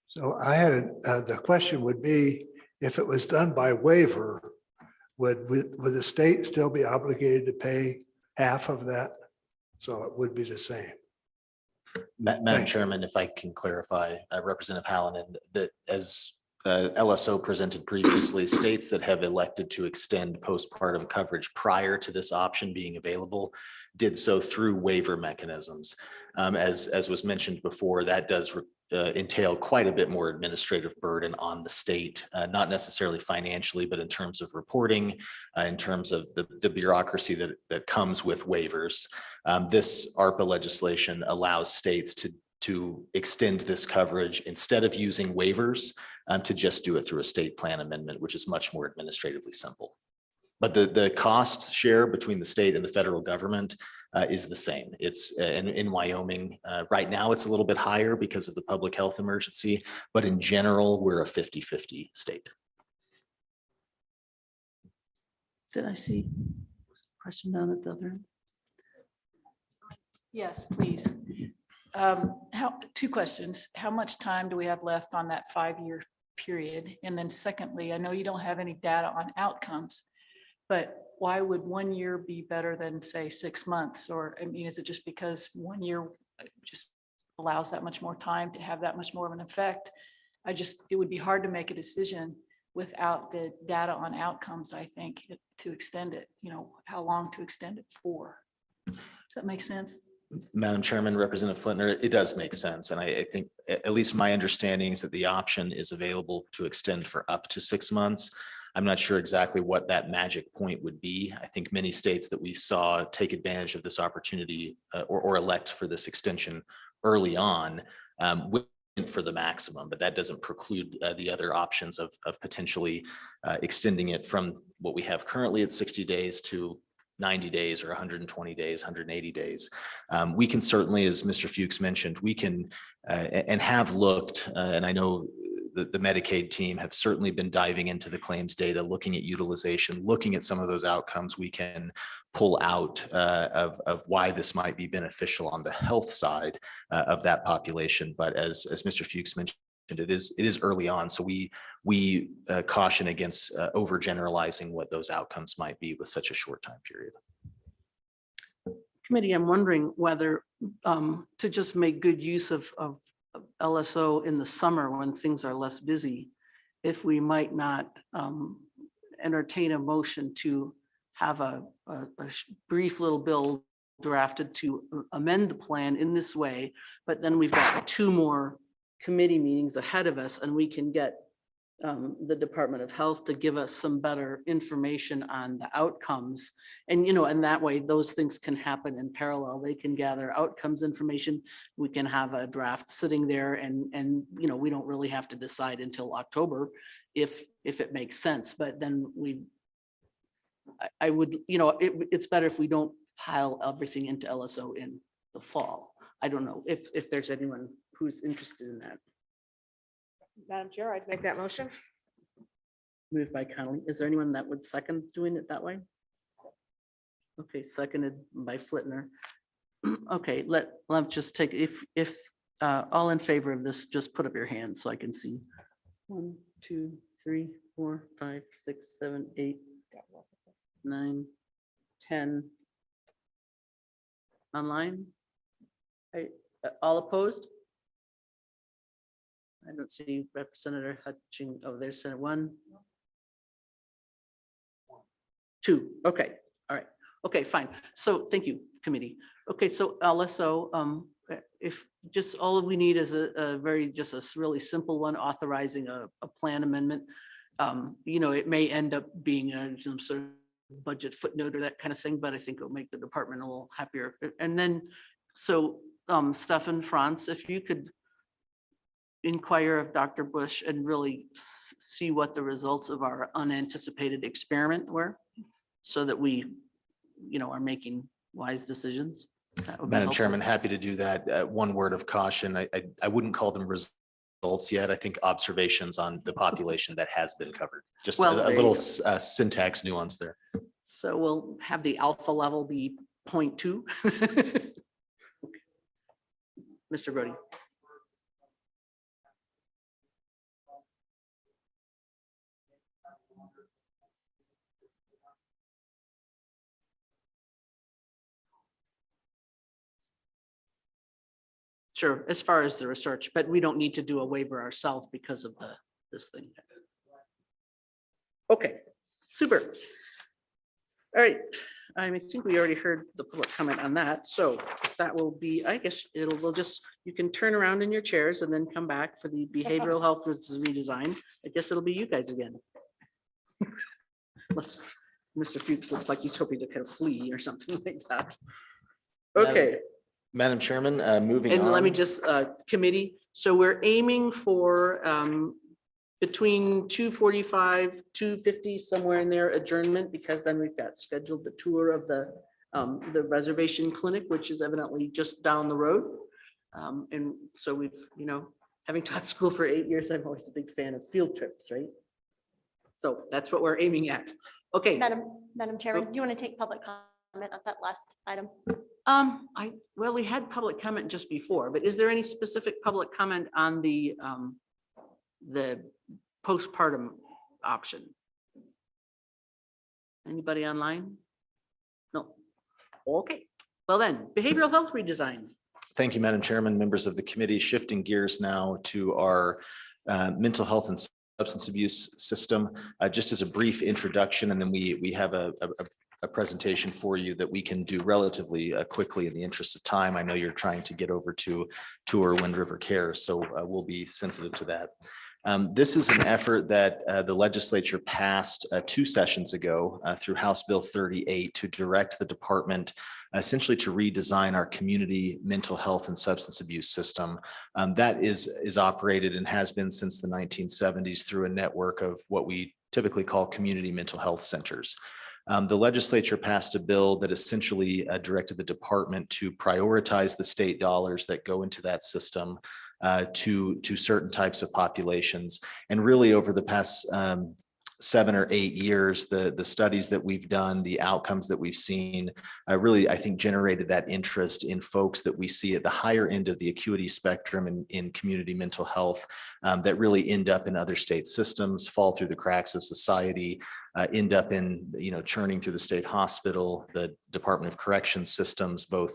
So I had, the question would be, if it was done by waiver, would the state still be obligated to pay half of that? So it would be the same. Madam Chairman, if I can clarify, Representative Hallinan, that as LSO presented previously, states that have elected to extend postpartum coverage prior to this option being available did so through waiver mechanisms. As was mentioned before, that does entail quite a bit more administrative burden on the state, not necessarily financially, but in terms of reporting, in terms of the bureaucracy that comes with waivers. This ARPA legislation allows states to extend this coverage instead of using waivers, to just do it through a state plan amendment, which is much more administratively simple. But the cost share between the state and the federal government is the same. It's in Wyoming right now, it's a little bit higher because of the public health emergency, but in general, we're a 50-50 state. Did I see a question down at the other end? Yes, please. Two questions. How much time do we have left on that 5-year period? And then secondly, I know you don't have any data on outcomes, but why would 1 year be better than say 6 months? Or, is it just because 1 year just allows that much more time to have that much more of an effect? It would be hard to make a decision without the data on outcomes, I think, to extend it, how long to extend it for. Does that make sense? Madam Chairman, Representative Flintner, it does make sense. And I think at least my understanding is that the option is available to extend for up to 6 months. I'm not sure exactly what that magic point would be. I think many states that we saw take advantage of this opportunity or elect for this extension early on went for the maximum, but that doesn't preclude the other options of potentially extending it from what we have currently at 60 days to 90 days or 120 days, 180 days. We can certainly, as Mr. Fuchs mentioned, we can and have looked, and I know the Medicaid team have certainly been diving into the claims data, looking at utilization, looking at some of those outcomes we can pull out of why this might be beneficial on the health side of that population. But as Mr. Fuchs mentioned, it is early on, so we caution against overgeneralizing what those outcomes might be with such a short time period. Committee, I'm wondering whether to just make good use of LSO in the summer when things are less busy, if we might not entertain a motion to have a brief little bill drafted to amend the plan in this way, but then we've got 2 more committee meetings ahead of us, and we can get the Department of Health to give us some better information on the outcomes. And, and that way those things can happen in parallel. They can gather outcomes information. We can have a draft sitting there and we don't really have to decide until October if it makes sense. But then I would, it's better if we don't pile everything into LSO in the fall. I don't know if there's anyone who's interested in that. Madam Chair, I'd make that motion. Moved by Connolly. Is there anyone that would second doing it that way? Okay, seconded by Flitner. Okay, let's just take, if all in favor of this, just put up your hand so I can see. 1, 2, 3, 4, 5, 6, 7, 8, 9, 10. Online? All opposed? I don't see Representative Hutching. Oh, there's Senate 1. 2. Okay. All right. Okay, fine. So thank you, committee. Okay, so LSO, if just all we need is a really simple one authorizing a plan amendment. It may end up being some sort of budget footnote or that kind of thing, but I think it'll make the department a little happier. And then, so Stefan, Franz, if you could inquire of Dr. Bush and really see what the results of our unanticipated experiment were, so that we, are making wise decisions. That would be Madam helpful. Chairman, happy to do that. One word of caution, I wouldn't call them results yet. I think observations on the population that has been covered. Just Well, a there you little go. syntax nuance there. So we'll have the alpha level be 0.2. Mr. Brody. Sure, as far as the research, but we don't need to do a waiver ourselves because of this thing. Okay, super. All right, I think we already heard the public comment on that, so that will be, I guess you can turn around in your chairs and then come back for the behavioral health versus redesign. I guess it'll be you guys again. Unless Mr. Fuchs looks like he's hoping to kind of flee or something like that. Okay. Madam Chairman, moving on. And let me just, committee, so we're aiming for between 2:45, 2:50, somewhere in there adjournment, because then we've got scheduled the tour of the reservation clinic, which is evidently just down the road. And so we've, having taught school for 8 years, I'm always a big fan of field trips, right? So that's what we're aiming at. Okay. Madam Chairman, do you want to take public comment on that last item? Well, we had public comment just before, but is there any specific public comment on the postpartum option? Anybody online? No. Okay. Well then, behavioral health redesign. Thank you, Madam Chairman, members of the committee. Shifting gears now to our mental health and substance abuse system. Just as a brief introduction, and then we have a presentation for you that we can do relatively quickly in the interest of time. I know you're trying to get over to tour Wind River Care, so we'll be sensitive to that. This is an effort that the legislature passed 2 sessions ago through House Bill 38 to direct the department essentially to redesign our community mental health and substance abuse system. That is operated and has been since the 1970s through a network of what we typically call community mental health centers. The legislature passed a bill that essentially directed the department to prioritize the state dollars that go into that system to certain types of populations. And really over the past 7 or 8 years, the studies that we've done, the outcomes that we've seen, really, I think, generated that interest in folks that we see at the higher end of the acuity spectrum in community mental health that really end up in other state systems, fall through the cracks of society, end up in, churning through the state hospital, the Department of Corrections systems, both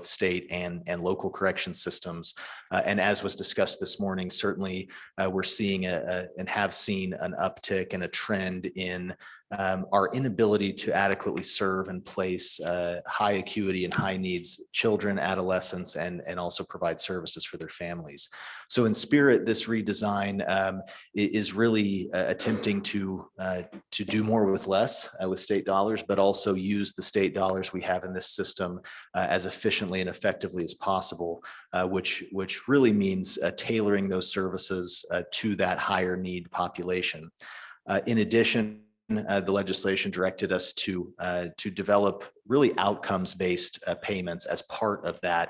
state and local correction systems. And as was discussed this morning, certainly we're seeing and have seen an uptick and a trend in our inability to adequately serve and place high acuity and high needs children, adolescents, and also provide services for their families. So in spirit, this redesign is really attempting to do more with less with state dollars, but also use the state dollars we have in this system as efficiently and effectively as possible, which really means tailoring those services to that higher need population. In addition, the legislation directed us to develop really outcomes-based payments as part of that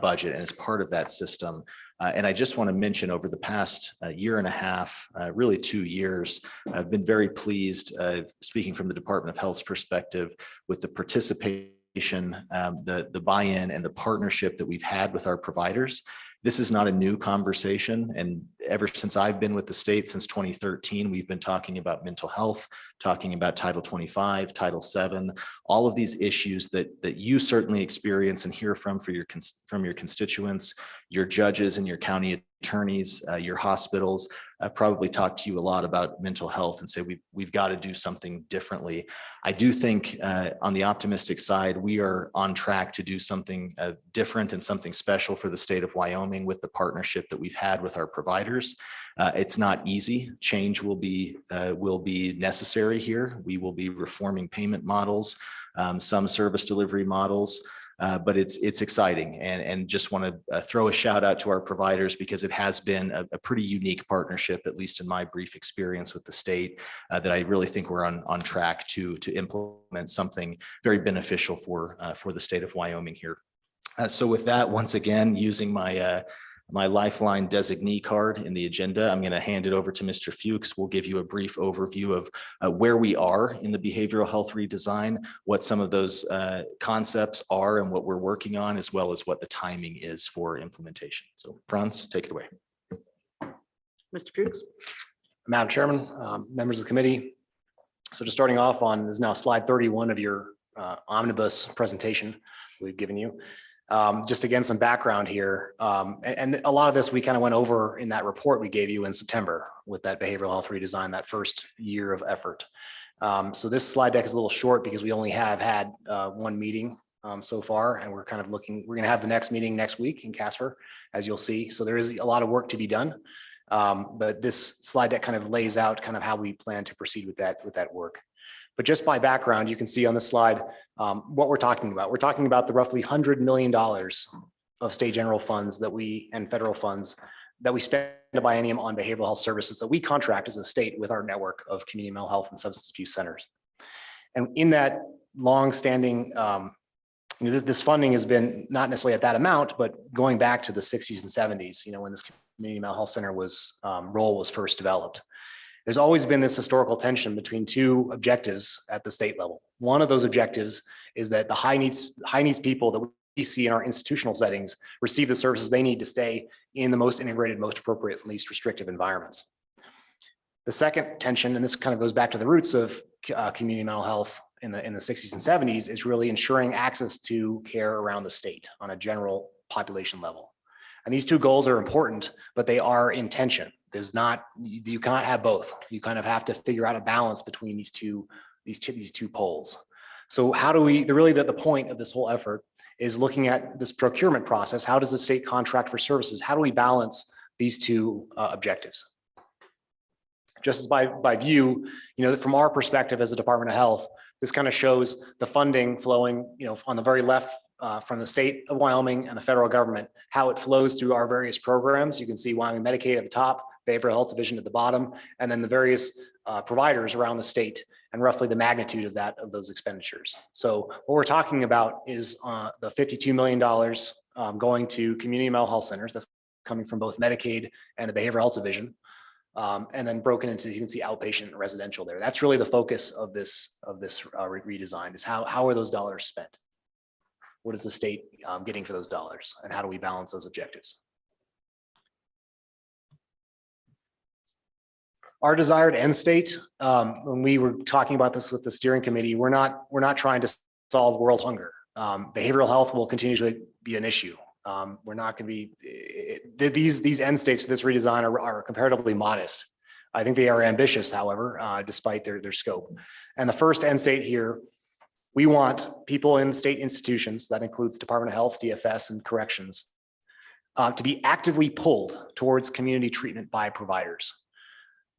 budget and as part of that system. And I just want to mention over the past year and a half, really 2 years, I've been very pleased, speaking from the Department of Health's perspective, with the participation, the buy-in and the partnership that we've had with our providers. This is not a new conversation. And ever since I've been with the state since 2013, we've been talking about mental health, talking about Title 25, Title 7, all of these issues that you certainly experience and hear from your constituents, your judges and your county attorneys, your hospitals probably talk to you a lot about mental health and say we've got to do something differently. I do think on the optimistic side, we are on track to do something different and something special for the state of Wyoming with the partnership that we've had with our providers. It's not easy. Change will be necessary here. We will be reforming payment models, some service delivery models. But it's exciting, and just want to throw a shout out to our providers because it has been a pretty unique partnership, at least in my brief experience with the state, that I really think we're on track to implement something very beneficial for the state of Wyoming here. So with that, once again, using my Lifeline designee card in the agenda, I'm going to hand it over to Mr. Fuchs. We'll give you a brief overview of where we are in the behavioral health redesign, what some of those concepts are and what we're working on, as well as what the timing is for implementation. So Franz, take it away. Mr. Fuchs. Madam Chairman, members of the committee. So just starting off on is now slide 31 of your omnibus presentation we've given you. Just again, some background here. And a lot of this we kind of went over in that report we gave you in September with that behavioral health redesign, that first year of effort. So this slide deck is a little short because we only have had one meeting so far, and we're kind of looking, we're going to have the next meeting next week in Casper, as you'll see. So there is a lot of work to be done. But this slide deck kind of lays out kind of how we plan to proceed with that work. But just by background, you can see on this slide what we're talking about. We're talking about the roughly $100 million of state general funds and federal funds that we spend a biennium on behavioral health services that we contract as a state with our network of community mental health and substance abuse centers. And in that long-standing, this funding has been not necessarily at that amount, but going back to the 60s and 70s, when this community mental health center role was first developed. There's always been this historical tension between two objectives at the state level. One of those objectives is that the high needs people that we see in our institutional settings receive the services they need to stay in the most integrated, most appropriate, least restrictive environments. The second tension, and this kind of goes back to the roots of community mental health in the 60s and 70s, is really ensuring access to care around the state on a general population level. And these two goals are important, but they are in tension. You cannot have both. You kind of have to figure out a balance between these two poles. So how do we, the point of this whole effort is looking at this procurement process. How does the state contract for services? How do we balance these two objectives? Just as by view, from our perspective as a Department of Health, this kind of shows the funding flowing, on the very left from the state of Wyoming and the federal government, how it flows through our various programs. You can see Wyoming Medicaid at the top, Behavioral Health Division at the bottom, and then the various providers around the state and roughly the magnitude of those expenditures. So what we're talking about is the $52 million going to community mental health centers. That's coming from both Medicaid and the Behavioral Health Division. And then broken into, you can see outpatient and residential there. That's really the focus of this redesign, is how are those dollars spent? What is the state getting for those dollars, and how do we balance those objectives? Our desired end state, when we were talking about this with the steering committee, we're not trying to solve world hunger. Behavioral health will continue to be an issue. We're not going to be, these end states for this redesign are comparatively modest. I think they are ambitious, however, despite their scope. And the first end state here, we want people in state institutions, that includes Department of Health, DFS, and corrections, to be actively pulled towards community treatment by providers.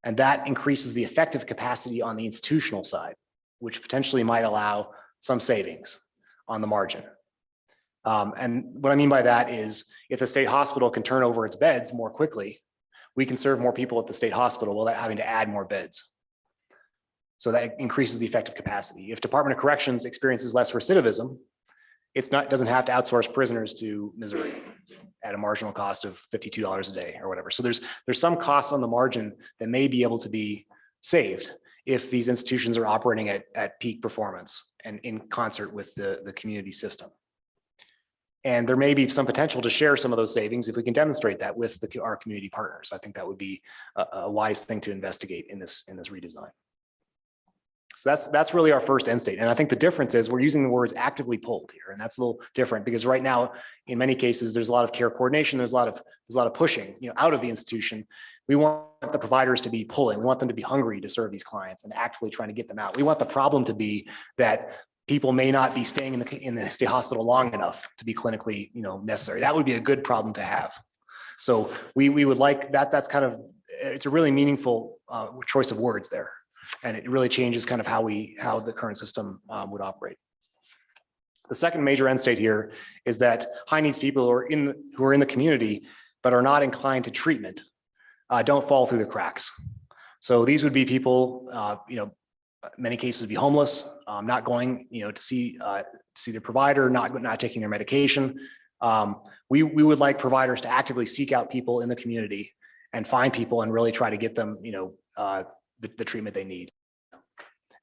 And that increases the effective capacity on the institutional side, which potentially might allow some savings on the margin. And what I mean by that is, if the state hospital can turn over its beds more quickly, we can serve more people at the state hospital without having to add more beds. So that increases the effective capacity. If Department of Corrections experiences less recidivism, doesn't have to outsource prisoners to Missouri at a marginal cost of $52 a day or whatever. So there's some costs on the margin that may be able to be saved if these institutions are operating at peak performance and in concert with the community system. And there may be some potential to share some of those savings if we can demonstrate that with our community partners. I think that would be a wise thing to investigate in this redesign. So that's really our first end state. And I think the difference is we're using the words actively pulled here. And that's a little different because right now, in many cases, there's a lot of care coordination. There's a lot of pushing, out of the institution. We want the providers to be pulling. We want them to be hungry to serve these clients and actively trying to get them out. We want the problem to be that people may not be staying in the state hospital long enough to be clinically, necessary. That would be a good problem to have. So we would like that. That's kind of, it's a really meaningful choice of words there. And it really changes kind of how the current system would operate. The second major end state here is that high needs people who are in the community but are not inclined to treatment don't fall through the cracks. So these would be people, many cases would be homeless, not going, to see their provider, not taking their medication. We would like providers to actively seek out people in the community and find people and really try to get them, the treatment they need.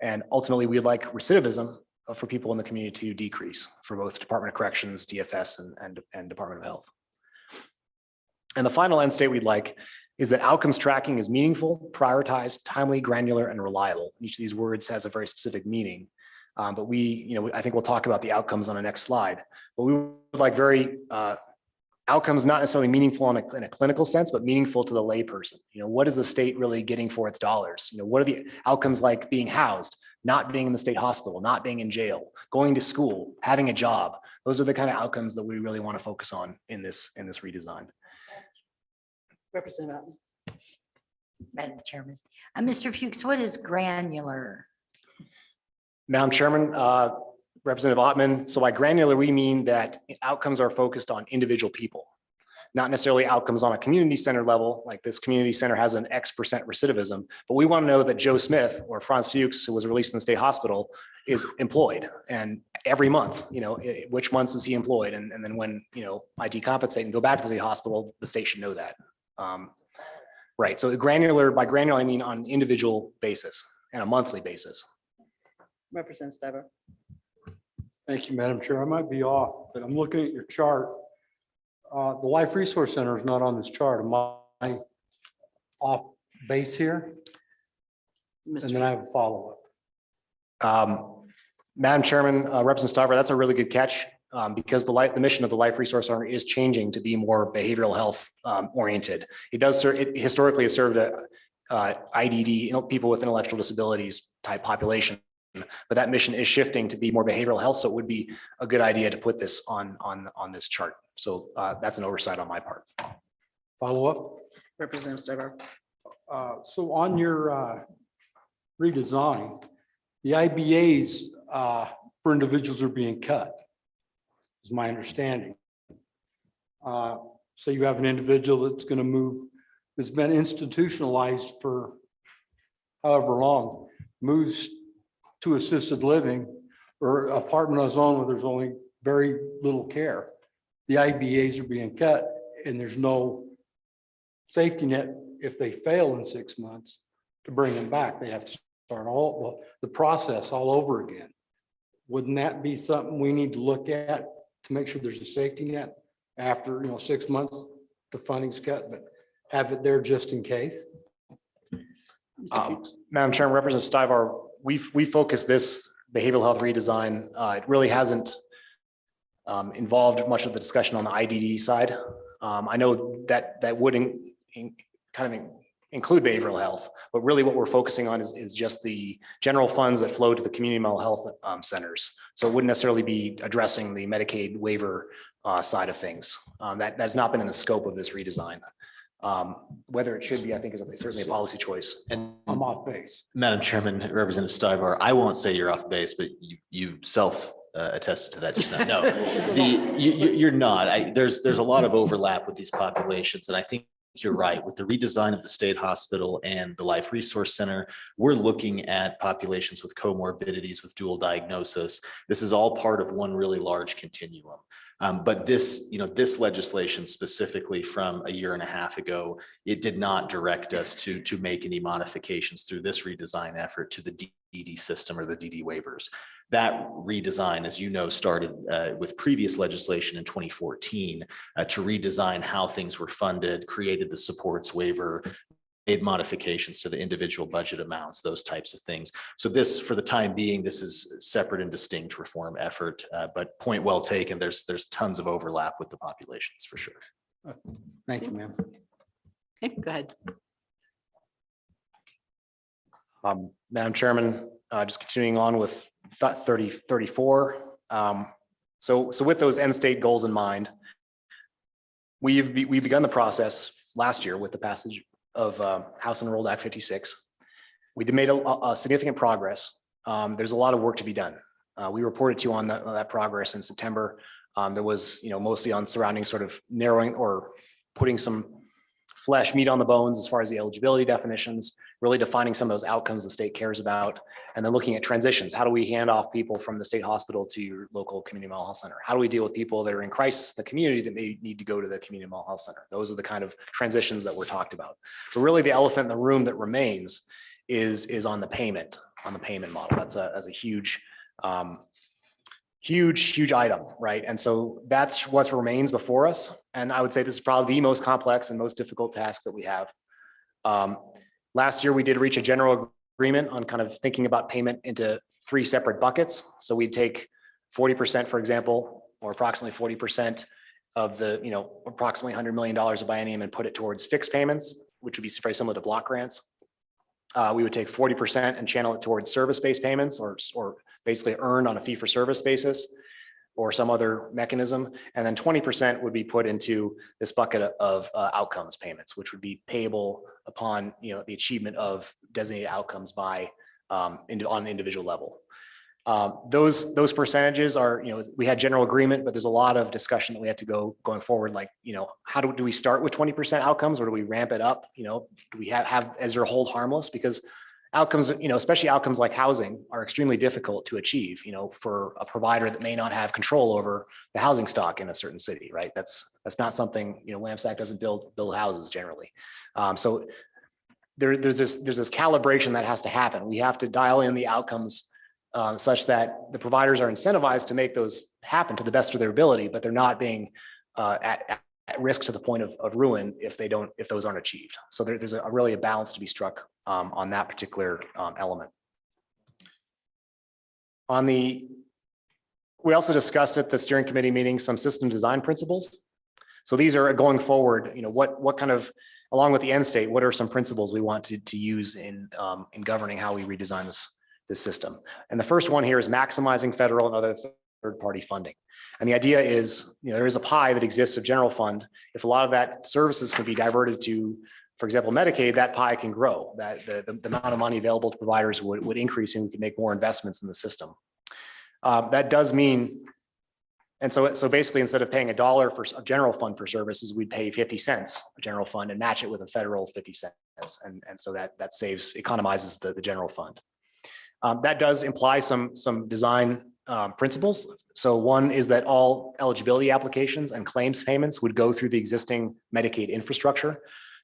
And ultimately, we'd like recidivism for people in the community to decrease for both Department of Corrections, DFS, and Department of Health. And the final end state we'd like is that outcomes tracking is meaningful, prioritized, timely, granular, and reliable. Each of these words has a very specific meaning. But I think we'll talk about the outcomes on the next slide. But we would like very outcomes not necessarily meaningful in a clinical sense, but meaningful to the layperson. What is the state really getting for its dollars? What are the outcomes like being housed, not being in the state hospital, not being in jail, going to school, having a job? Those are the kind of outcomes that we really want to focus on in this redesign. Representative. Madam Chairman. Mr. Fuchs, what is granular? Madam Chairman, Representative Ottman, so by granular, we mean that outcomes are focused on individual people, not necessarily outcomes on a community center level, like this community center has an X% recidivism, but we want to know that Joe Smith or Franz Fuchs, who was released in the state hospital, is employed. And every month, which months is he employed? And then when, I decompensate and go back to the hospital, the state should know that. Right, so by granular, I mean on an individual basis and a monthly basis. Representative Stiver. Thank you, Madam Chair. I might be off, but I'm looking at your chart. The Life Resource Center is not on this chart. Am I off base here? And then I have a follow-up. Madam Chairman, Representative Stiver, that's a really good catch because the mission of the Life Resource Center is changing to be more behavioral health oriented. It historically has served IDD, people with intellectual disabilities type population. But that mission is shifting to be more behavioral health. So it would be a good idea to put this on this chart. So that's an oversight on my part. Follow up. Representative Stiver. So on your redesign, the IBAs for individuals are being cut, is my understanding. So you have an individual that's going to move, that's been institutionalized for however long, moves to assisted living or apartment on his own where there's only very little care. The IBAs are being cut and there's no safety net if they fail in 6 months to bring them back. They have to start all the process all over again. Wouldn't that be something we need to look at to make sure there's a safety net after, 6 months, the funding's cut, but have it there just in case? Madam Chairman, Representative Stivar, we focus this behavioral health redesign. It really hasn't involved much of the discussion on the IDD side. I know that would include behavioral health, but really what we're focusing on is just the general funds that flow to the community mental health centers. So it wouldn't necessarily be addressing the Medicaid waiver side of things. That's not been in the scope of this redesign. Whether it should be, I think, is certainly a policy choice. And I'm off base. Madam Chairman, Representative Stivar, I won't say you're off base, but you self attested to that just now. No, you're not. There's a lot of overlap with these populations, and I think you're right. With the redesign of the state hospital and the Life Resource Center, we're looking at populations with comorbidities, with dual diagnosis. This is all part of one really large continuum. But this legislation specifically from a year and a half ago, it did not direct us to make any modifications through this redesign effort to the DD system or the DD waivers. That redesign, as you know, started with previous legislation in 2014 to redesign how things were funded, created the supports waiver, made modifications to the individual budget amounts, those types of things. So this, for the time being, this is separate and distinct reform effort, but point well taken. There's tons of overlap with the populations for sure. Thank you, ma'am. Okay, go ahead. Madam Chairman, just continuing on with 34. So with those end state goals in mind, we've begun the process last year with the passage of House Enrolled Act 56. We made a significant progress. There's a lot of work to be done. We reported to you on that progress in September. There was, mostly on surrounding sort of narrowing or putting some flesh meat on the bones as far as the eligibility definitions, really defining some of those outcomes the state cares about, and then looking at transitions. How do we hand off people from the state hospital to your local community mental health center? How do we deal with people that are in crisis in the community that may need to go to the community mental health center? Those are the kind of transitions that we're talked about. But really the elephant in the room that remains is on the payment model. That's a huge item, right? And so that's what remains before us. And I would say this is probably the most complex and most difficult task that we have. Last year, we did reach a general agreement on kind of thinking about payment into 3 separate buckets. So we'd take 40%, for example, or approximately 40% of the, approximately $100 million of biennium and put it towards fixed payments, which would be very similar to block grants. We would take 40% and channel it towards service-based payments or basically earned on a fee-for-service basis or some other mechanism. And then 20% would be put into this bucket of outcomes payments, which would be payable upon the achievement of designated outcomes by on an individual level. Those percentages are, we had general agreement, but there's a lot of discussion that we had to going forward. Like, how do we start with 20% outcomes, or do we ramp it up? Do we have as your hold harmless? Because outcomes, especially outcomes like housing, are extremely difficult to achieve, for a provider that may not have control over the housing stock in a certain city, right? That's not something, WAMSAC doesn't build houses generally. So there's this calibration that has to happen. We have to dial in the outcomes such that the providers are incentivized to make those happen to the best of their ability, but they're not being at risk to the point of ruin if those aren't achieved. So there's really a balance to be struck on that particular element. We also discussed at the steering committee meeting some system design principles. So these are going forward, what kind of, along with the end state, what are some principles we want to use in governing how we redesign this system? And the first one here is maximizing federal and other third-party funding. And the idea is, there is a pie that exists of general fund. If a lot of that services can be diverted to For example, Medicaid, that pie can grow, that the amount of money available to providers would increase, and we can make more investments in the system. That does mean, and so basically, instead of paying $1 for a general fund for services, we'd pay 50 cents a general fund and match it with a federal 50 cents. And so that economizes the general fund. That does imply some design principles. So one is that all eligibility applications and claims payments would go through the existing Medicaid infrastructure.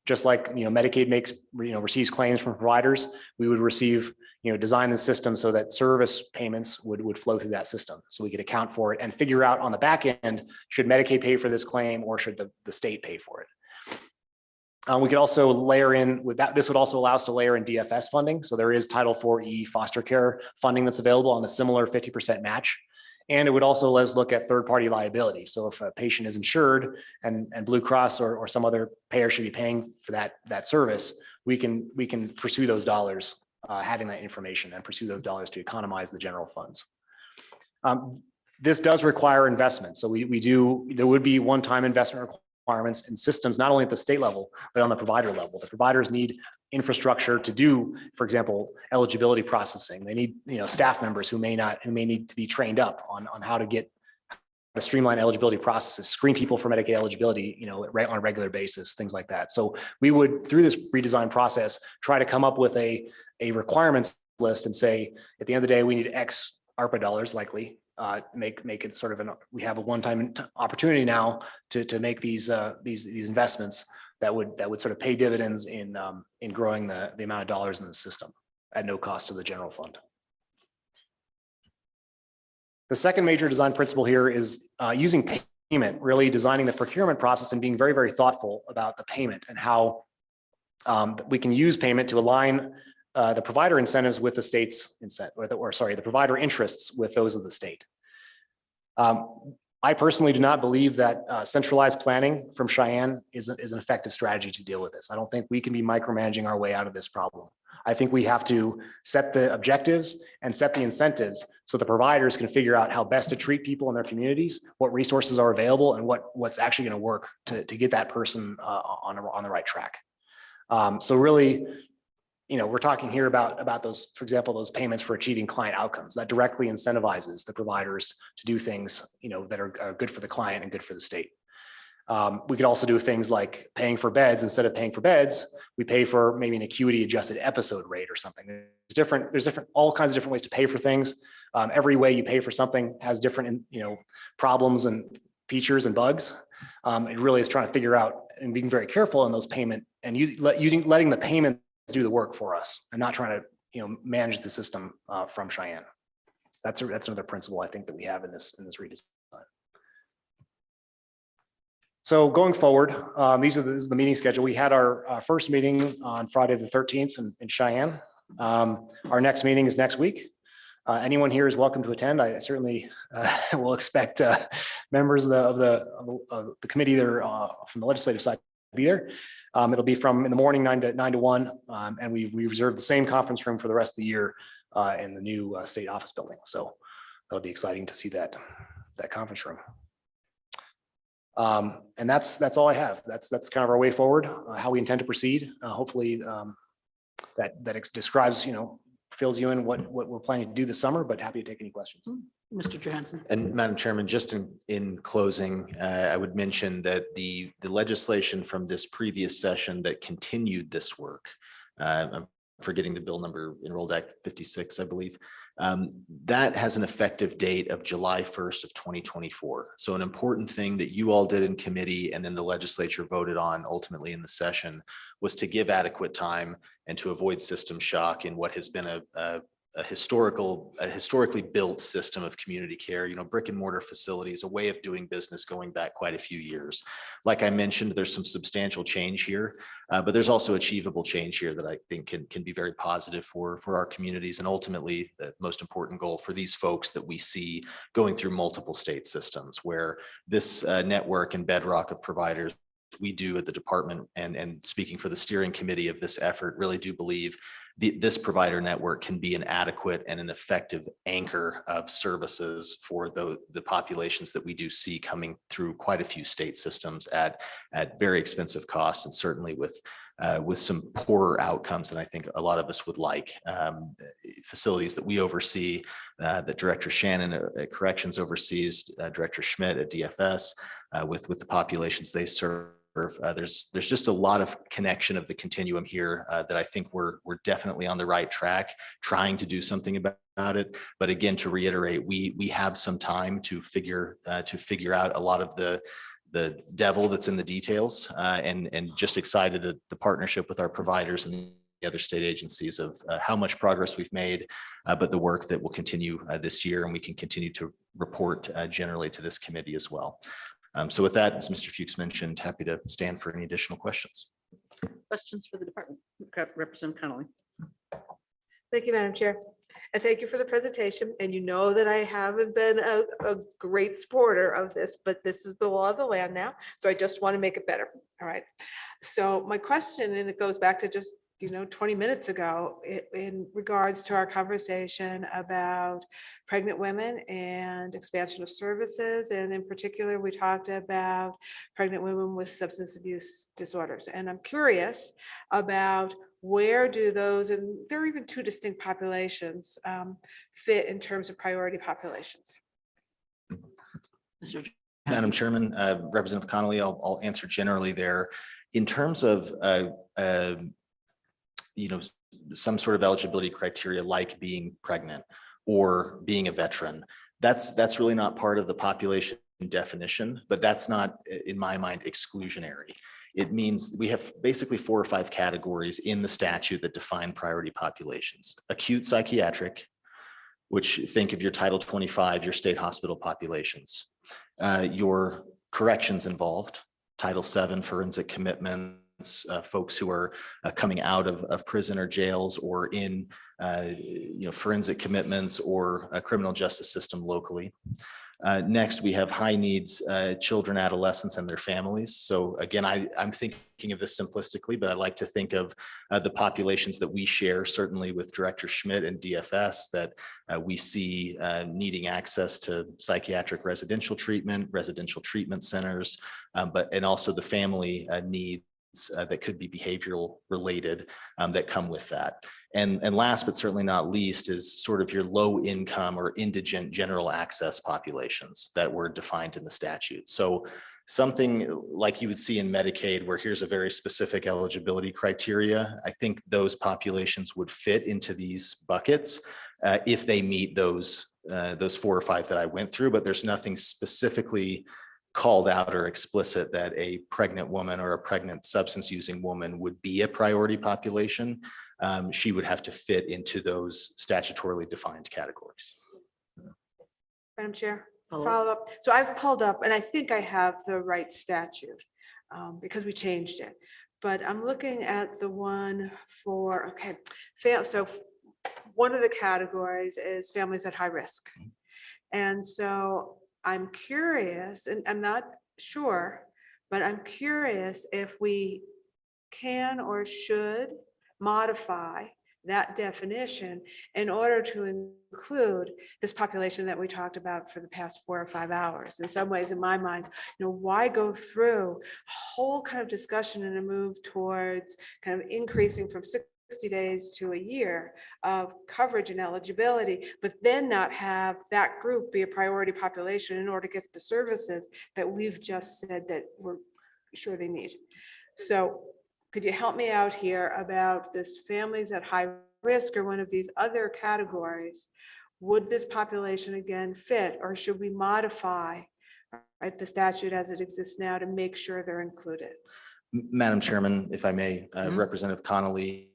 Just like, Medicaid receives claims from providers, we would receive, design the system so that service payments would flow through that system. So we could account for it and figure out on the back end, should Medicaid pay for this claim or should the state pay for it? We could also layer in with that. This would also allow us to layer in DFS funding. So there is Title IV-E foster care funding that's available on a similar 50% match. And it would also let us look at third-party liability. So if a patient is insured and Blue Cross or some other payer should be paying for that service, we can pursue those dollars, having that information, and pursue those dollars to economize the general funds. This does require investment. So there would be one-time investment requirements in systems, not only at the state level, but on the provider level. The providers need infrastructure to do, for example, eligibility processing. They need, staff members who may need to be trained up on how to get a streamline eligibility processes, screen people for Medicaid eligibility, on a regular basis, things like that. So we would, through this redesign process, try to come up with a requirements list and say, at the end of the day, we need X ARPA dollars, likely. Make it sort of we have a one-time opportunity now to make these investments that would sort of pay dividends in growing the amount of dollars in the system at no cost to the general fund. The second major design principle here is using payment, really designing the procurement process and being very, very thoughtful about the payment and how we can use payment to align the provider incentives with the state's the provider interests with those of the state. I personally do not believe that centralized planning from Cheyenne is an effective strategy to deal with this. I don't think we can be micromanaging our way out of this problem. I think we have to set the objectives and set the incentives so the providers can figure out how best to treat people in their communities, what resources are available, and what's actually going to work to get that person on the right track. So really, we're talking here about those, for example, those payments for achieving client outcomes that directly incentivizes the providers to do things, that are good for the client and good for the state. We could also do things like paying for beds. Instead of paying for beds, we pay for maybe an acuity adjusted episode rate or something. There's all kinds of different ways to pay for things. Every way you pay for something has different, problems and features and bugs. It really is trying to figure out and being very careful in those payment and letting the payment do the work for us and not trying to manage the system from Cheyenne. That's another principle I think that we have in this redesign. So going forward, this is the meeting schedule. We had our first meeting on Friday the 13th in Cheyenne. Our next meeting is next week. Anyone here is welcome to attend. I certainly will expect members of the committee there from the legislative side to be there. It'll be from in the morning 9 to 1, and we reserve the same conference room for the rest of the year in the new state office building. So that'll be exciting to see that conference room. And that's all I have. That's kind of our way forward, how we intend to proceed. Hopefully that describes, fills you in what we're planning to do this summer, but happy to take any questions. Mr. Johansson. And Madam Chairman, just in closing, I would mention that the legislation from this previous session that continued this work, I'm forgetting the bill number, Enrolled Act 56, I believe, that has an effective date of July 1st of 2024. So an important thing that you all did in committee and then the legislature voted on ultimately in the session was to give adequate time and to avoid system shock in what has been a historically built system of community care, brick and mortar facilities, a way of doing business going back quite a few years. Like I mentioned, there's some substantial change here, but there's also achievable change here that I think can be very positive for our communities and ultimately the most important goal for these folks that we see going through multiple state systems where this network and bedrock of providers we do at the department and speaking for the steering committee of this effort, really do believe this provider network can be an adequate and an effective anchor of services for the populations that we do see coming through quite a few state systems at very expensive costs and certainly with with some poorer outcomes than I think a lot of us would like. Facilities that we oversee, that Director Shannon at Corrections oversees, Director Schmidt at DFS, with the populations they serve. There's just a lot of connection of the continuum here that I think we're definitely on the right track, trying to do something about it. But again, to reiterate, we have some time to figure out a lot of the devil that's in the details, and just excited at the partnership with our providers and the other state agencies of how much progress we've made, but the work that will continue this year, and we can continue to report generally to this committee as well. So with that, as Mr. Fuchs mentioned, happy to stand for any additional questions. Questions for the department? Representative Connolly. Thank you, Madam Chair. And thank you for the presentation. And you know that I haven't been a great supporter of this, but this is the law of the land now. So I just want to make it better. All right. So my question, and it goes back to just 20 minutes ago, in regards to our conversation about pregnant women and expansion of services. And in particular, we talked about pregnant women with substance abuse disorders. And I'm curious about where do those, and there are even two distinct populations, fit in terms of priority populations. Mr. Madam Chairman, Representative Connolly, I'll answer generally there. In terms of some sort of eligibility criteria like being pregnant or being a veteran, that's really not part of the population definition, but that's not, in my mind, exclusionary. It means we have basically 4 or 5 categories in the statute that define priority populations. Acute psychiatric, which think of your Title 25, your state hospital populations. Your corrections involved, Title 7 forensic commitments, folks who are coming out of prison or jails or in forensic commitments or a criminal justice system locally. Next, we have high needs children, adolescents, and their families. So again, I'm thinking of this simplistically, but I like to think of the populations that we share, certainly with Director Schmidt and DFS, that we see needing access to psychiatric residential treatment centers, and also the family needs that could be behavioral related that come with that. And last, but certainly not least, is sort of your low income or indigent general access populations that were defined in the statute. So something like you would see in Medicaid, where here's a very specific eligibility criteria. I think those populations would fit into these buckets if they meet those 4 or 5 that I went through, but there's nothing specifically called out or explicit that a pregnant woman or a pregnant substance using woman would be a priority population. She would have to fit into those statutorily defined categories. Madam Chair, follow up. So I've pulled up, and I think I have the right statute because we changed it. But I'm looking at the one for, so one of the categories is families at high risk. And so I'm curious, and I'm not sure, but I'm curious if we can or should modify that definition in order to include this population that we talked about for the past 4 or 5 hours. In some ways, in my mind, why go through a whole kind of discussion and a move towards kind of increasing from 60 days to a year of coverage and eligibility, but then not have that group be a priority population in order to get the services that we've just said that we're sure they need. So could you help me out here about this families at high risk or one of these other categories? Would this population again fit, or should we modify the statute as it exists now to make sure they're included? Madam Chairman, if I may, Representative Connolly,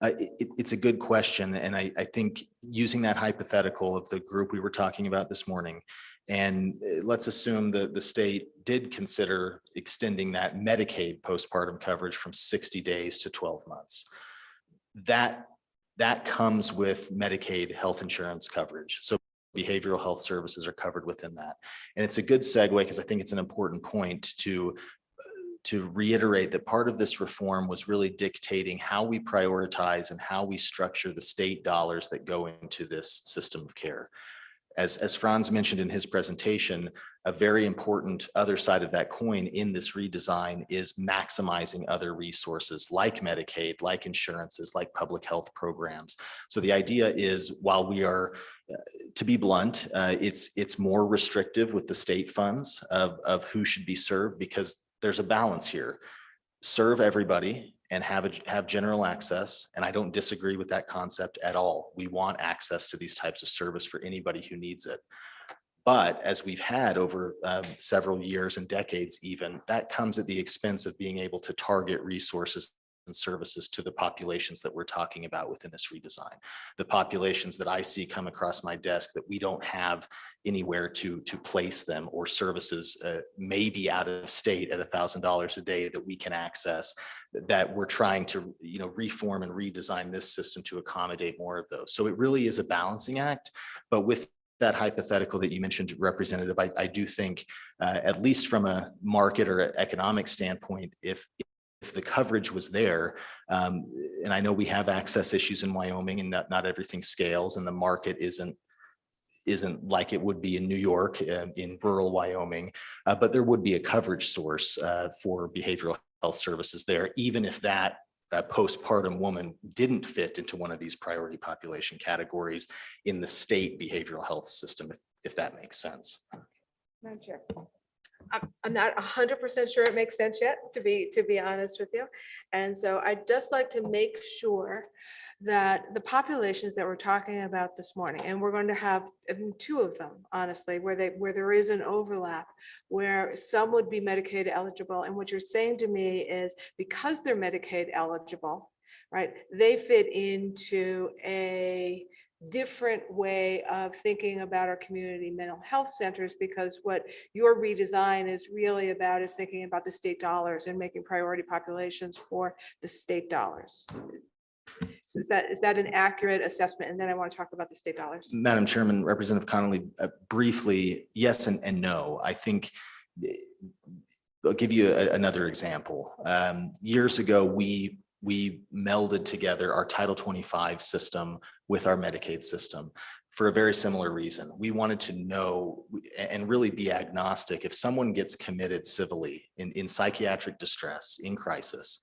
it's a good question. And I think using that hypothetical of the group we were talking about this morning, and let's assume that the state did consider extending that Medicaid postpartum coverage from 60 days to 12 months. That comes with Medicaid health insurance coverage. So behavioral health services are covered within that. And it's a good segue because I think it's an important point to reiterate that part of this reform was really dictating how we prioritize and how we structure the state dollars that go into this system of care. As Franz mentioned in his presentation, a very important other side of that coin in this redesign is maximizing other resources like Medicaid, like insurances, like public health programs. So the idea is, while we are, to be blunt, it's more restrictive with the state funds of who should be served, because there's a balance here. Serve everybody and have general access. And I don't disagree with that concept at all. We want access to these types of service for anybody who needs it. But as we've had over several years and decades even, that comes at the expense of being able to target resources and services to the populations that we're talking about within this redesign. The populations that I see come across my desk that we don't have anywhere to place them, or services maybe out of state at $1,000 a day that we can access, that we're trying to reform and redesign this system to accommodate more of those. So it really is a balancing act. But with that hypothetical that you mentioned, Representative, I do think, at least from a market or economic standpoint, if the coverage was there, and I know we have access issues in Wyoming, and not everything scales, and the market isn't like it would be in New York, in rural Wyoming, but there would be a coverage source for behavioral health services there, even if that postpartum woman didn't fit into one of these priority population categories in the state behavioral health system, if that makes sense. Madam Chair. I'm not 100% sure it makes sense yet, to be honest with you. And so I'd just like to make sure that the populations that we're talking about this morning, and we're going to have two of them, honestly, where there is an overlap, where some would be Medicaid eligible. And what you're saying to me is, because they're Medicaid eligible, right, they fit into a different way of thinking about our community mental health centers, because what your redesign is really about is thinking about the state dollars and making priority populations for the state dollars. So is that an accurate assessment? And then I want to talk about the state dollars. Madam Chairman, Representative Connolly, briefly, yes and no. I think I'll give you another example. Years ago, we melded together our Title 25 system with our Medicaid system for a very similar reason. We wanted to know and really be agnostic. If someone gets committed civilly in psychiatric distress, in crisis,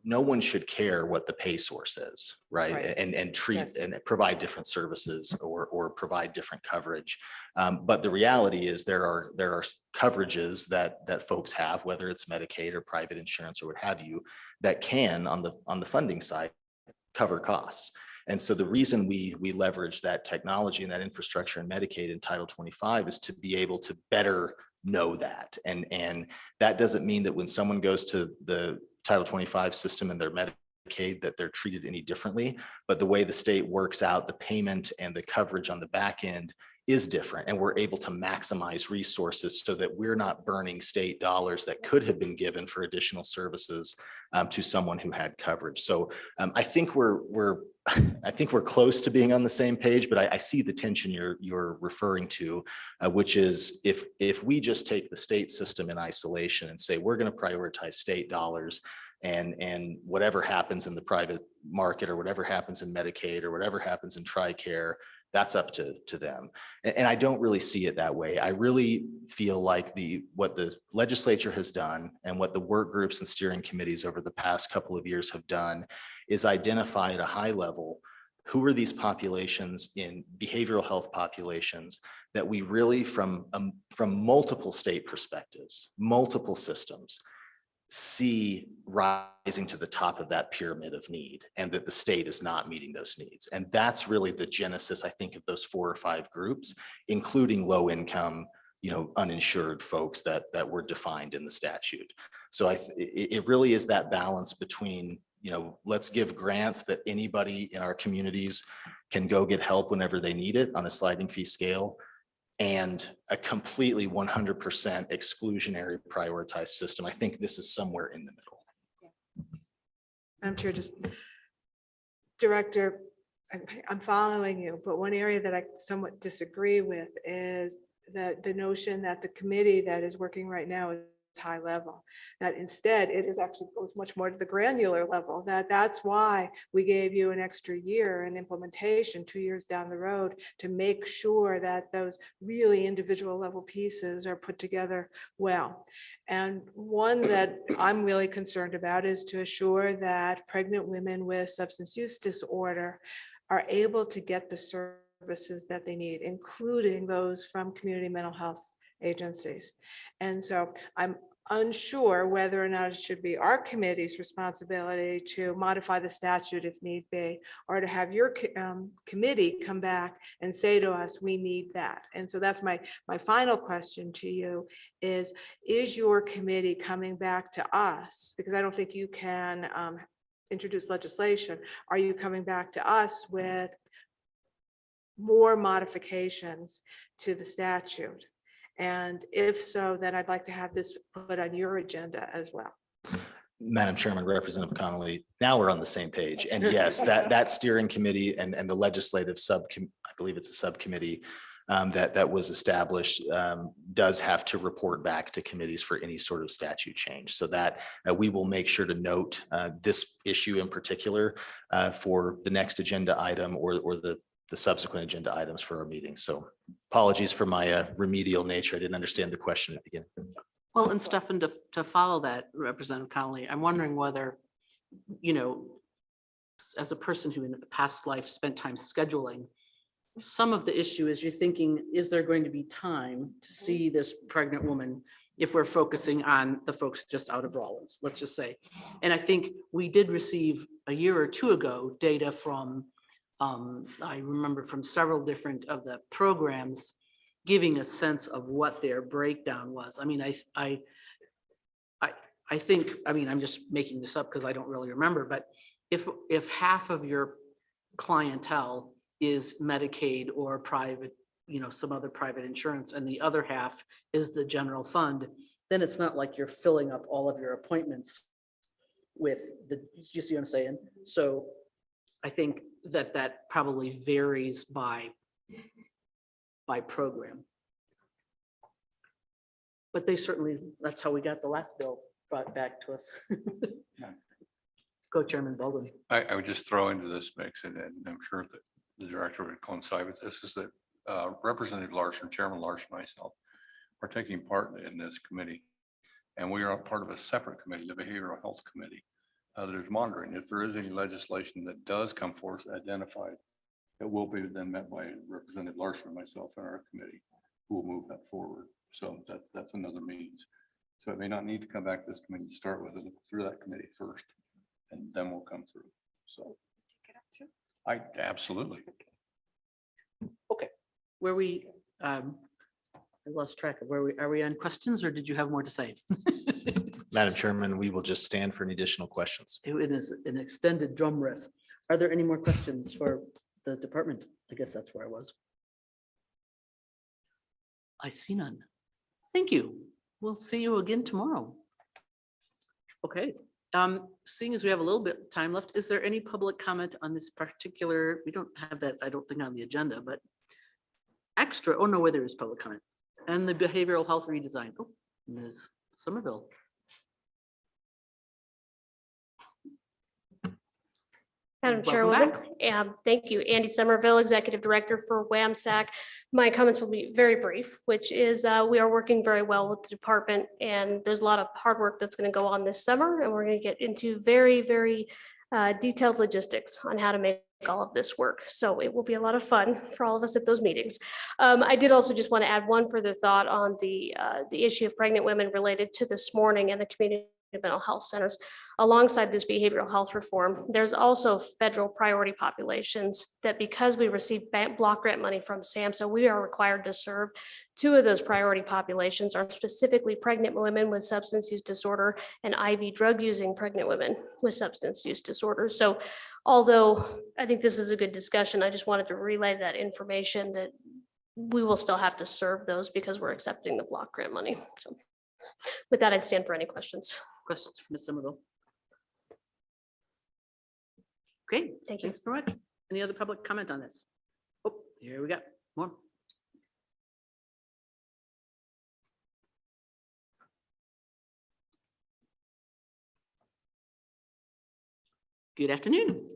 no one should care what the pay source is, right? And treat Yes. and provide different services or provide different coverage. But the reality is there are coverages that folks have, whether it's Medicaid or private insurance or what have you, that can on the funding side cover costs. And so the reason we leverage that technology and that infrastructure in Medicaid and Title 25 is to be able to better know that. And that doesn't mean that when someone goes to the Title 25 system and their Medicaid that they're treated any differently, but the way the state works out the payment and the coverage on the back end is different, and we're able to maximize resources so that we're not burning state dollars that could have been given for additional services to someone who had coverage. So I think we're close to being on the same page, but I see the tension you're referring to, which is if we just take the state system in isolation and say we're going to prioritize state dollars, and whatever happens in the private market or whatever happens in Medicaid or whatever happens in TRICARE, that's up to them. And I don't really see it that way. I really feel like what the legislature has done and what the work groups and steering committees over the past couple of years have done is identify at a high level who are these populations in behavioral health populations that we really from multiple state perspectives, multiple systems, see rising to the top of that pyramid of need, and that the state is not meeting those needs. And that's really the genesis, I think, of those 4 or 5 groups, including low income, uninsured folks that were defined in the statute. So it really is that balance between, let's give grants that anybody in our communities can go get help whenever they need it on a sliding fee scale, and a completely 100% exclusionary prioritized system. I think this is somewhere in the middle. I'm sure, just Director, I'm following you, but one area that I somewhat disagree with is the notion that the committee that is working right now is high level, that instead it is actually goes much more to the granular level, that's why we gave you an extra year in implementation, 2 years down the road, to make sure that those really individual level pieces are put together well. And one that I'm really concerned about is to assure that pregnant women with substance use disorder are able to get the services that they need, including those from community mental health agencies. And so I'm unsure whether or not it should be our committee's responsibility to modify the statute if need be, or to have your committee come back and say to us, we need that. And so that's my final question to you is your committee coming back to us? Because I don't think you can introduce legislation. Are you coming back to us with more modifications to the statute? And if so, then I'd like to have this put on your agenda as well. Madam Chairman, Representative Connolly, now we're on the same page. And yes, that steering committee and the legislative I believe it's a subcommittee that was established does have to report back to committees for any sort of statute change. So that we will make sure to note this issue in particular for the next agenda item or the subsequent agenda items for our meeting. So apologies for my remedial nature. I didn't understand the question at the beginning. Well, and Stefan, to follow that, Representative Connolly, I'm wondering whether, you know, as a person who in a past life spent time scheduling, some of the issue is you're thinking, is there going to be time to see this pregnant woman if we're focusing on the folks just out of Rawlins, let's just say. And I think we did receive a year or two ago data from I remember from several different of the programs giving a sense of what their breakdown was. I mean, I think, I mean, I'm just making this up because I don't really remember, but if half of your clientele is Medicaid or private, you know, some other private insurance, and the other half is the general fund, then it's not like you're filling up all of your appointments with you see what I'm saying? So I think that probably varies by program. But they certainly, that's how we got the last bill brought back to us. Go Chairman Baldwin. I would just throw into this mix, and I'm sure that the director would coincide with this, is that Representative Larson, Chairman Larson, myself are taking part in this committee. And we are part of a separate committee, the Behavioral Health Committee. There's monitoring. If there is any legislation that does come forth identified, it will be then met by Representative Larson and myself in our committee, who will move that forward. So that's another means. So it may not need to come back to this committee to start with, it through that committee first, and then we'll come through. So I absolutely. Okay, where we, I lost track of where are we on questions, or did you have more to say? Madam Chairman, we will just stand for any additional questions. It is an extended drum riff. Are there any more questions for the department? I guess that's where I was. I see none. Thank you. We'll see you again tomorrow. Okay. Seeing as we have a little bit of time left, is there any public comment on this particular? We don't have that, I don't think, on the agenda, but extra. Oh no, where there is public comment. And the behavioral health redesign. Oh, Ms. Somerville. Madam Welcome Chairwoman, thank you. Andy Somerville, Executive Director for WAMSAC. My comments will be very brief, which is we are working very well with the department, and there's a lot of hard work that's going to go on this summer, and we're going to get into very, very detailed logistics on how to make all of this work. So it will be a lot of fun for all of us at those meetings. I did also just want to add one further thought on the issue of pregnant women related to this morning and the community mental health centers. Alongside this behavioral health reform, there's also federal priority populations that, because we receive block grant money from SAMHSA, we are required to serve. Two of those priority populations are specifically pregnant women with substance use disorder and IV drug using pregnant women with substance use disorder. So although I think this is a good discussion, I just wanted to relay that information that we will still have to serve those because we're accepting the block grant money. So with that, I'd stand for any questions. Questions for Ms. Somerville? Okay, Thank you. thanks very much. Any other public comment on this? Oh, here we go. More. Good afternoon.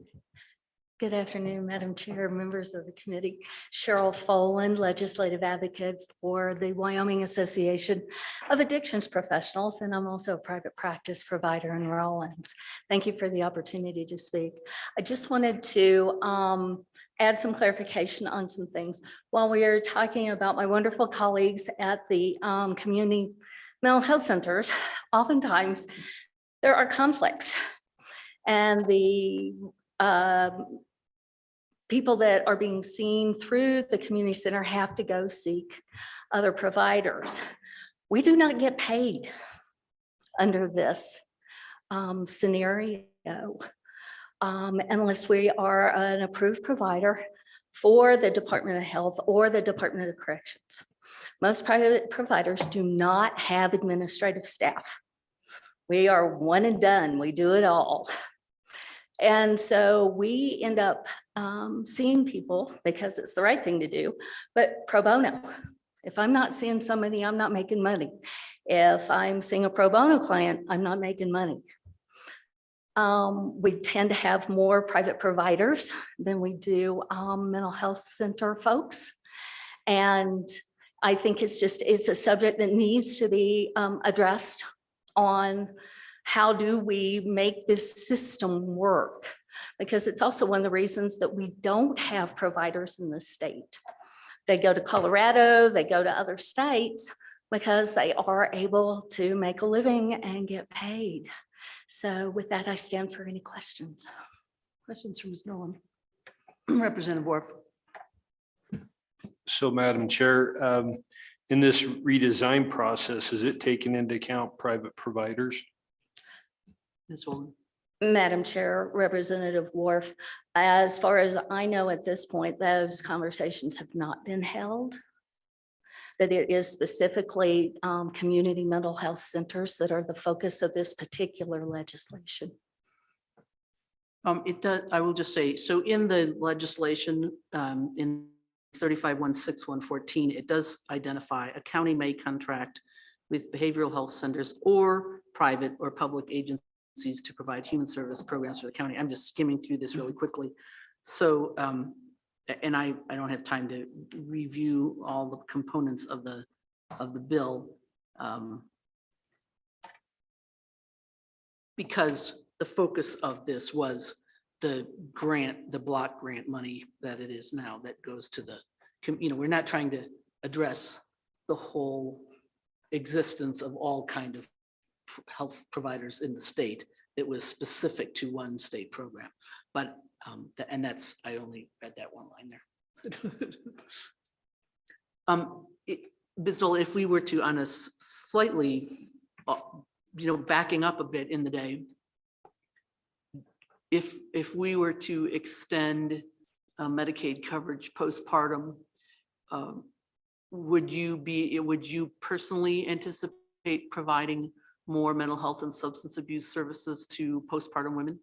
Good afternoon, Madam Chair, members of the committee. Cheryl Folen, legislative advocate for the Wyoming Association of Addictions Professionals, and I'm also a private practice provider in Rawlins. Thank you for the opportunity to speak. I just wanted to add some clarification on some things. While we are talking about my wonderful colleagues at the community mental health centers, oftentimes there are conflicts. And the people that are being seen through the community center have to go seek other providers. We do not get paid under this scenario unless we are an approved provider for the Department of Health or the Department of Corrections. Most private providers do not have administrative staff. We are one and done. We do it all. And so we end up seeing people because it's the right thing to do, but pro bono. If I'm not seeing somebody, I'm not making money. If I'm seeing a pro bono client, I'm not making money. We tend to have more private providers than we do mental health center folks. And I think it's a subject that needs to be addressed on how do we make this system work? Because it's also one of the reasons that we don't have providers in the state. They go to Colorado, they go to other states because they are able to make a living and get paid. So with that, I stand for any questions. Questions from Ms. Nolan? Representative Worf. So Madam Chair, in this redesign process, is it taken into account private providers? Ms. Folen. Madam Chair, Representative Worf, as far as I know at this point, those conversations have not been held. That it is specifically community mental health centers that are the focus of this particular legislation. It does, I will just say, so in the legislation in 35-16114, it does identify a county may contract with behavioral health centers or private or public agencies to provide human service programs for the county. I'm just skimming through this really quickly. So, and I don't have time to review all the components of the bill because the focus of this was the grant, the block grant money that it is now that goes to the, we're not trying to address the whole existence of all kind of health providers in the state. It was specific to one state program, but and that's, I only read that one line there. Bizdol, if we were to on a slightly, backing up a bit in the day, if we were to extend Medicaid coverage postpartum, would you personally anticipate providing more mental health and substance abuse services to postpartum women?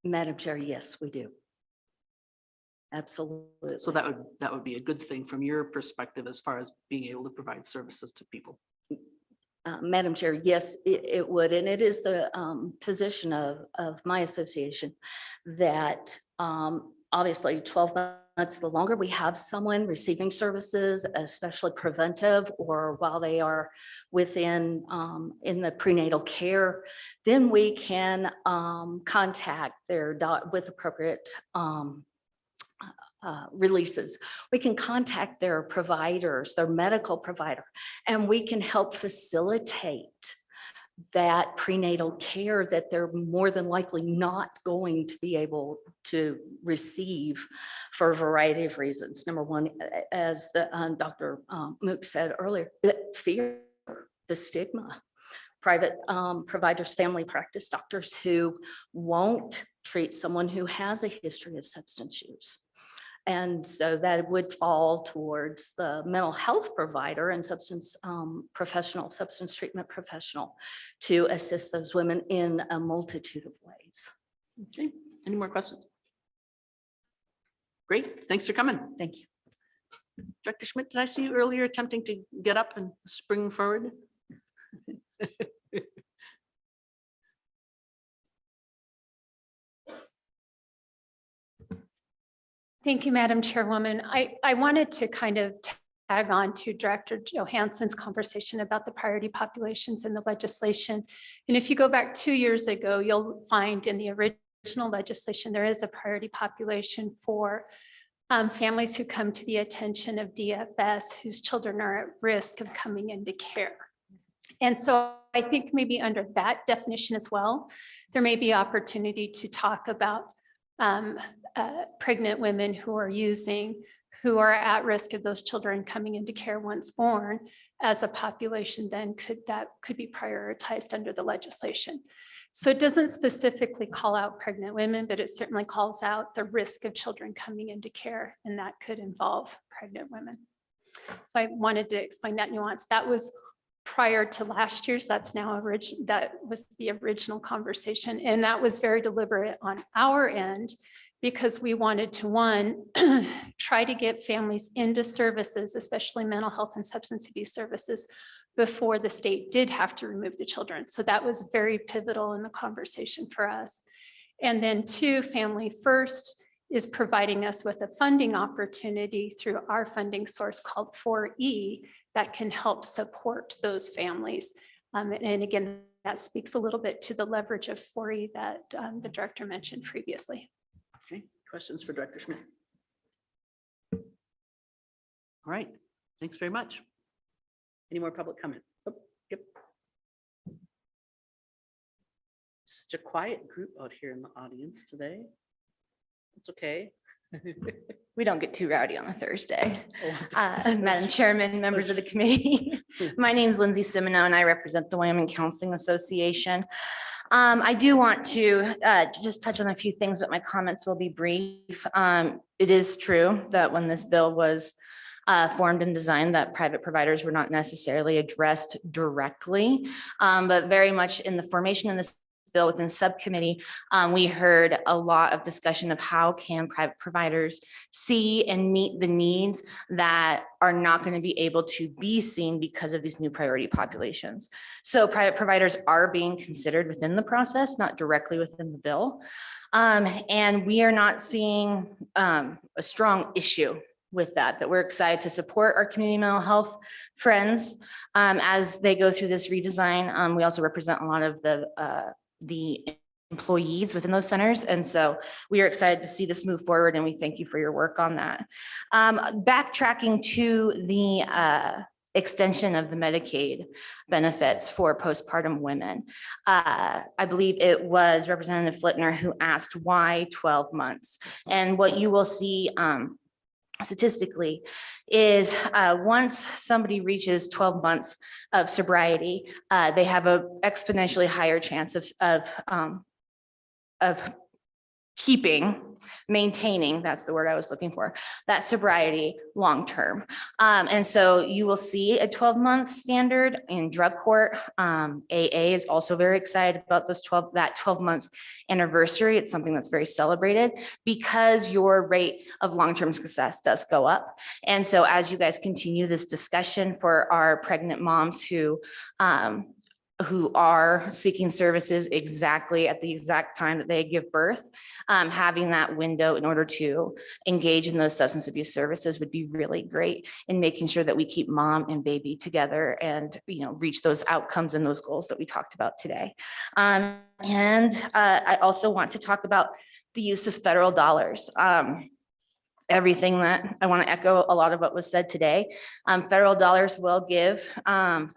Madam Chair, yes, we do. Absolutely. So that would be a good thing from your perspective as far as being able to provide services to people. Madam Chair, yes, it would. And it is the position of my association that obviously 12 months, the longer we have someone receiving services, especially preventive or while they are within in the prenatal care, then we can contact their doctor with appropriate releases. We can contact their providers, their medical provider, and we can help facilitate that prenatal care that they're more than likely not going to be able to receive for a variety of reasons. Number one, as the Dr. Mook said earlier, the fear, the stigma. Private providers, family practice doctors who won't treat someone who has a history of substance use. And so that would fall towards the mental health provider and substance professional, substance treatment professional to assist those women in a multitude of ways. Okay, any more questions? Great, thanks for coming. Thank you. Director Schmidt, did I see you earlier attempting to get up and spring forward? Thank you, Madam Chairwoman. I wanted to kind of tag on to Director Johansson's conversation about the priority populations in the legislation. And if you go back 2 years ago, you'll find in the original legislation, there is a priority population for families who come to the attention of DFS whose children are at risk of coming into care. And so I think maybe under that definition as well, there may be opportunity to talk about pregnant women who are at risk of those children coming into care once born as a population, then that could be prioritized under the legislation. So it doesn't specifically call out pregnant women, but it certainly calls out the risk of children coming into care, and that could involve pregnant women. So I wanted to explain that nuance. That was prior to last year's, that was the original conversation. And that was very deliberate on our end because we wanted to, one, try to get families into services, especially mental health and substance abuse services, before the state did have to remove the children. So that was very pivotal in the conversation for us. And then two, Family First is providing us with a funding opportunity through our funding source called 4E that can help support those families. And again, that speaks a little bit to the leverage of 4E that the director mentioned previously. Okay, questions for Director Schmidt? All right, thanks very much. Any more public comment? Oh, yep. Such a quiet group out here in the audience today. It's okay. We don't get too rowdy on a Thursday. Oh, Madam Chairman, members of the committee. My name is Lindsay Simino and I represent the Wyoming Counseling Association. I do want to just touch on a few things, but my comments will be brief. It is true that when this bill was formed and designed, that private providers were not necessarily addressed directly, but very much in the formation of this bill within subcommittee, we heard a lot of discussion of how can private providers see and meet the needs that are not going to be able to be seen because of these new priority populations. So private providers are being considered within the process, not directly within the bill. And we are not seeing a strong issue with that we're excited to support our community mental health friends as they go through this redesign. We also represent a lot of the employees within those centers. And so we are excited to see this move forward and we thank you for your work on that. Backtracking to the extension of the Medicaid benefits for postpartum women. I believe it was Representative Flitner who asked why 12 months. And what you will see statistically is once somebody reaches 12 months of sobriety, they have an exponentially higher chance of maintaining, that's the word I was looking for, that sobriety long-term. And so you will see a 12-month standard in drug court. AA is also very excited about that 12-month anniversary. It's something that's very celebrated because your rate of long-term success does go up. And so as you guys continue this discussion for our pregnant moms who are seeking services exactly at the exact time that they give birth, having that window in order to engage in those substance abuse services would be really great in making sure that we keep mom and baby together and reach those outcomes and those goals that we talked about today. And I also want to talk about the use of federal dollars. Everything that I want to echo a lot of what was said today. Federal dollars will give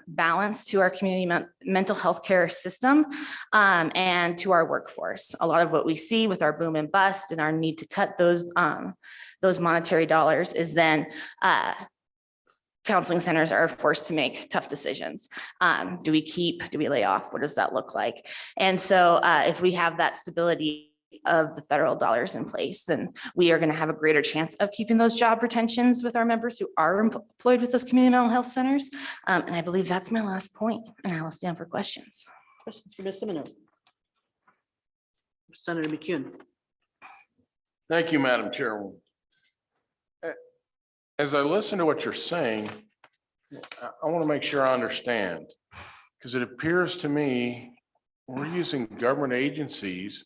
balance to our community mental health care system and to our workforce. A lot of what we see with our boom and bust and our need to cut those monetary dollars is then counseling centers are forced to make tough decisions. Do we keep, do we lay off? What does that look like? And so if we have that stability of the federal dollars in place, then we are going to have a greater chance of keeping those job retentions with our members who are employed with those community mental health centers. And I believe that's my last point, and I will stand for questions. Questions for Ms. Simino? Senator McCune. Thank you, Madam Chairwoman. As I listen to what you're saying, I want to make sure I understand, because it appears to me we're using government agencies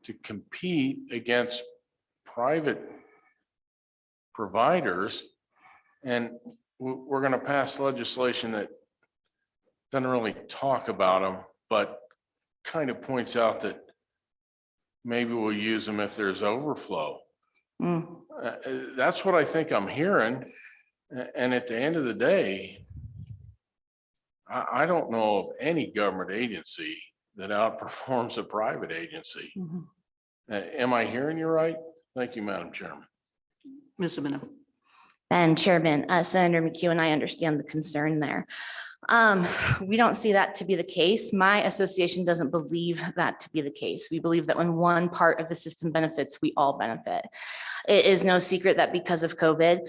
to compete against private providers. And we're going to pass legislation that doesn't really talk about them, but kind of points out that maybe we'll use them if there's overflow. That's what I think I'm hearing. And at the end of the day, I don't know of any government agency that outperforms a private agency. Am I hearing you right? Thank you, Madam Chairman. Ms. Semino. And Chairman, Senator McEwen, I understand the concern there. We don't see that to be the case. My association doesn't believe that to be the case. We believe that when one part of the system benefits, we all benefit. It is no secret that because of COVID,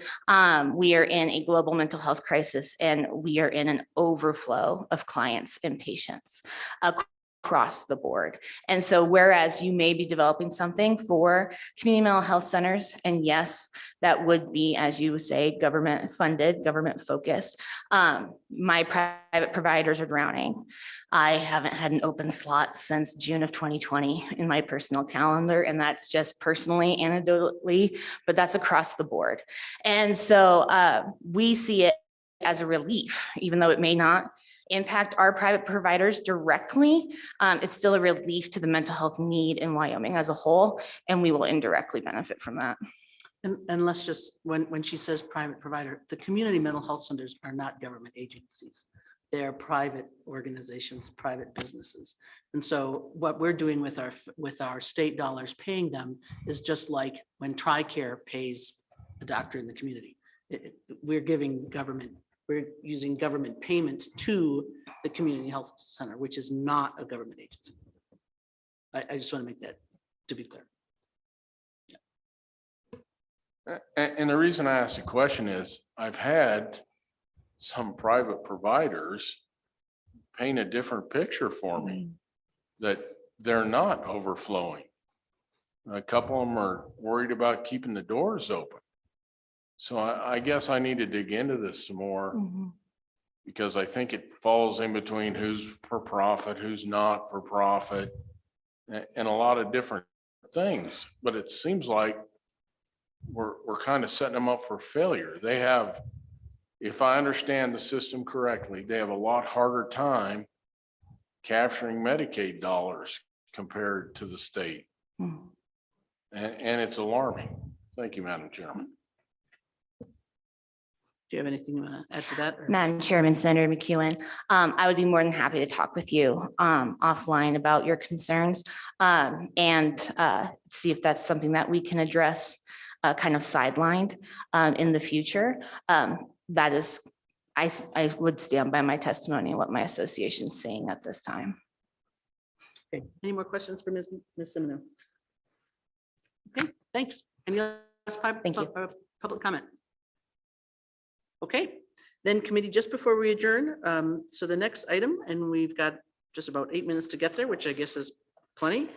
we are in a global mental health crisis and we are in an overflow of clients and patients across the board. And so whereas you may be developing something for community mental health centers, and yes, that would be, as you say, government funded, government focused, my private providers are drowning. I haven't had an open slot since June of 2020 in my personal calendar, and that's just personally, anecdotally, but that's across the board. And so we see it as a relief, even though it may not impact our private providers directly. It's still a relief to the mental health need in Wyoming as a whole, and we will indirectly benefit from that. And let's just, when she says private provider, the community mental health centers are not government agencies. They're private organizations, private businesses. And so what we're doing with our state dollars paying them is just like when TRICARE pays a doctor in the community. We're giving government, we're using government payment to the community health center, which is not a government agency. I just want to make that to be clear. And the reason I asked the question is I've had some private providers paint a different picture for me, that they're not overflowing. A couple of them are worried about keeping the doors open. So I guess I need to dig into this some more, because I think it falls in between who's for profit, who's not for profit, and a lot of different things. But it seems like we're kind of setting them up for failure. They have, if I understand the system correctly, they have a lot harder time capturing Medicaid dollars compared to the state. And it's alarming. Thank you, Madam Chairman. Do you have anything you want to add to that? Madam Chairman, Senator McEwen, I would be more than happy to talk with you offline about your concerns and see if that's something that we can address kind of sidelined in the future. That is, I would stand by my testimony and what my association is saying at this time. Okay, any more questions for Ms. Semino? Okay, thanks. Any last public comment? Okay, then committee, just before we adjourn, so the next item, and we've got just about 8 minutes to get there, which I guess is plenty.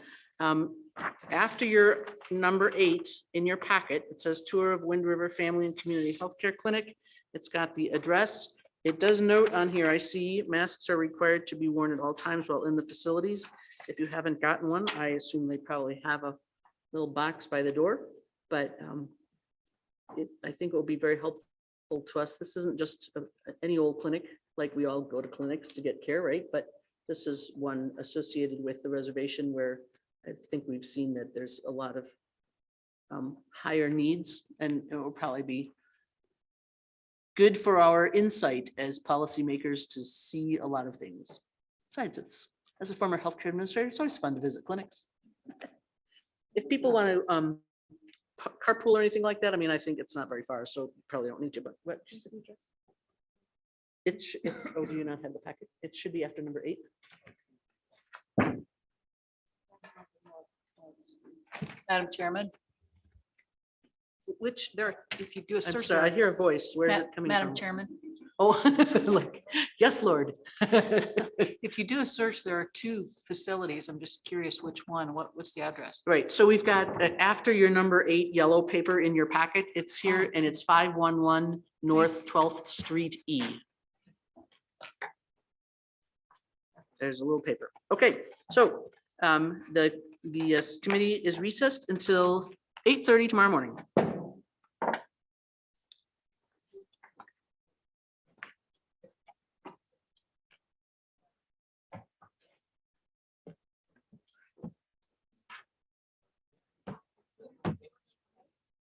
After your number 8 in your packet, it says tour of Wind River Family and Community Healthcare Clinic. It's got the address. It does note on here, I see masks are required to be worn at all times while in the facilities. If you haven't gotten one, I assume they probably have a little box by the door, but I think it will be very helpful to us. This isn't just any old clinic, like we all go to clinics to get care, right? But this is one associated with the reservation where I think we've seen that there's a lot of higher needs, and it will probably be good for our insight as policymakers to see a lot of things. Besides, as a former healthcare administrator, it's always fun to visit clinics. If people want to carpool or anything like that, I mean, I think it's not very far, so you probably don't need to, but what is the address? It's, oh, do you not have the packet? It should be after number 8. Madam Chairman. Which there, if you do a I'm search. sorry, I hear a voice. Where is it coming from? Madam Chairman. Oh, look, yes, Lord. If you do a search, there are 2 facilities. I'm just curious which one, what's the address? Right, so we've got, after your number 8 yellow paper in your packet, it's here, and it's 511 North 12th Street E. There's a little paper. Okay, so the committee is recessed until 8:30 tomorrow morning.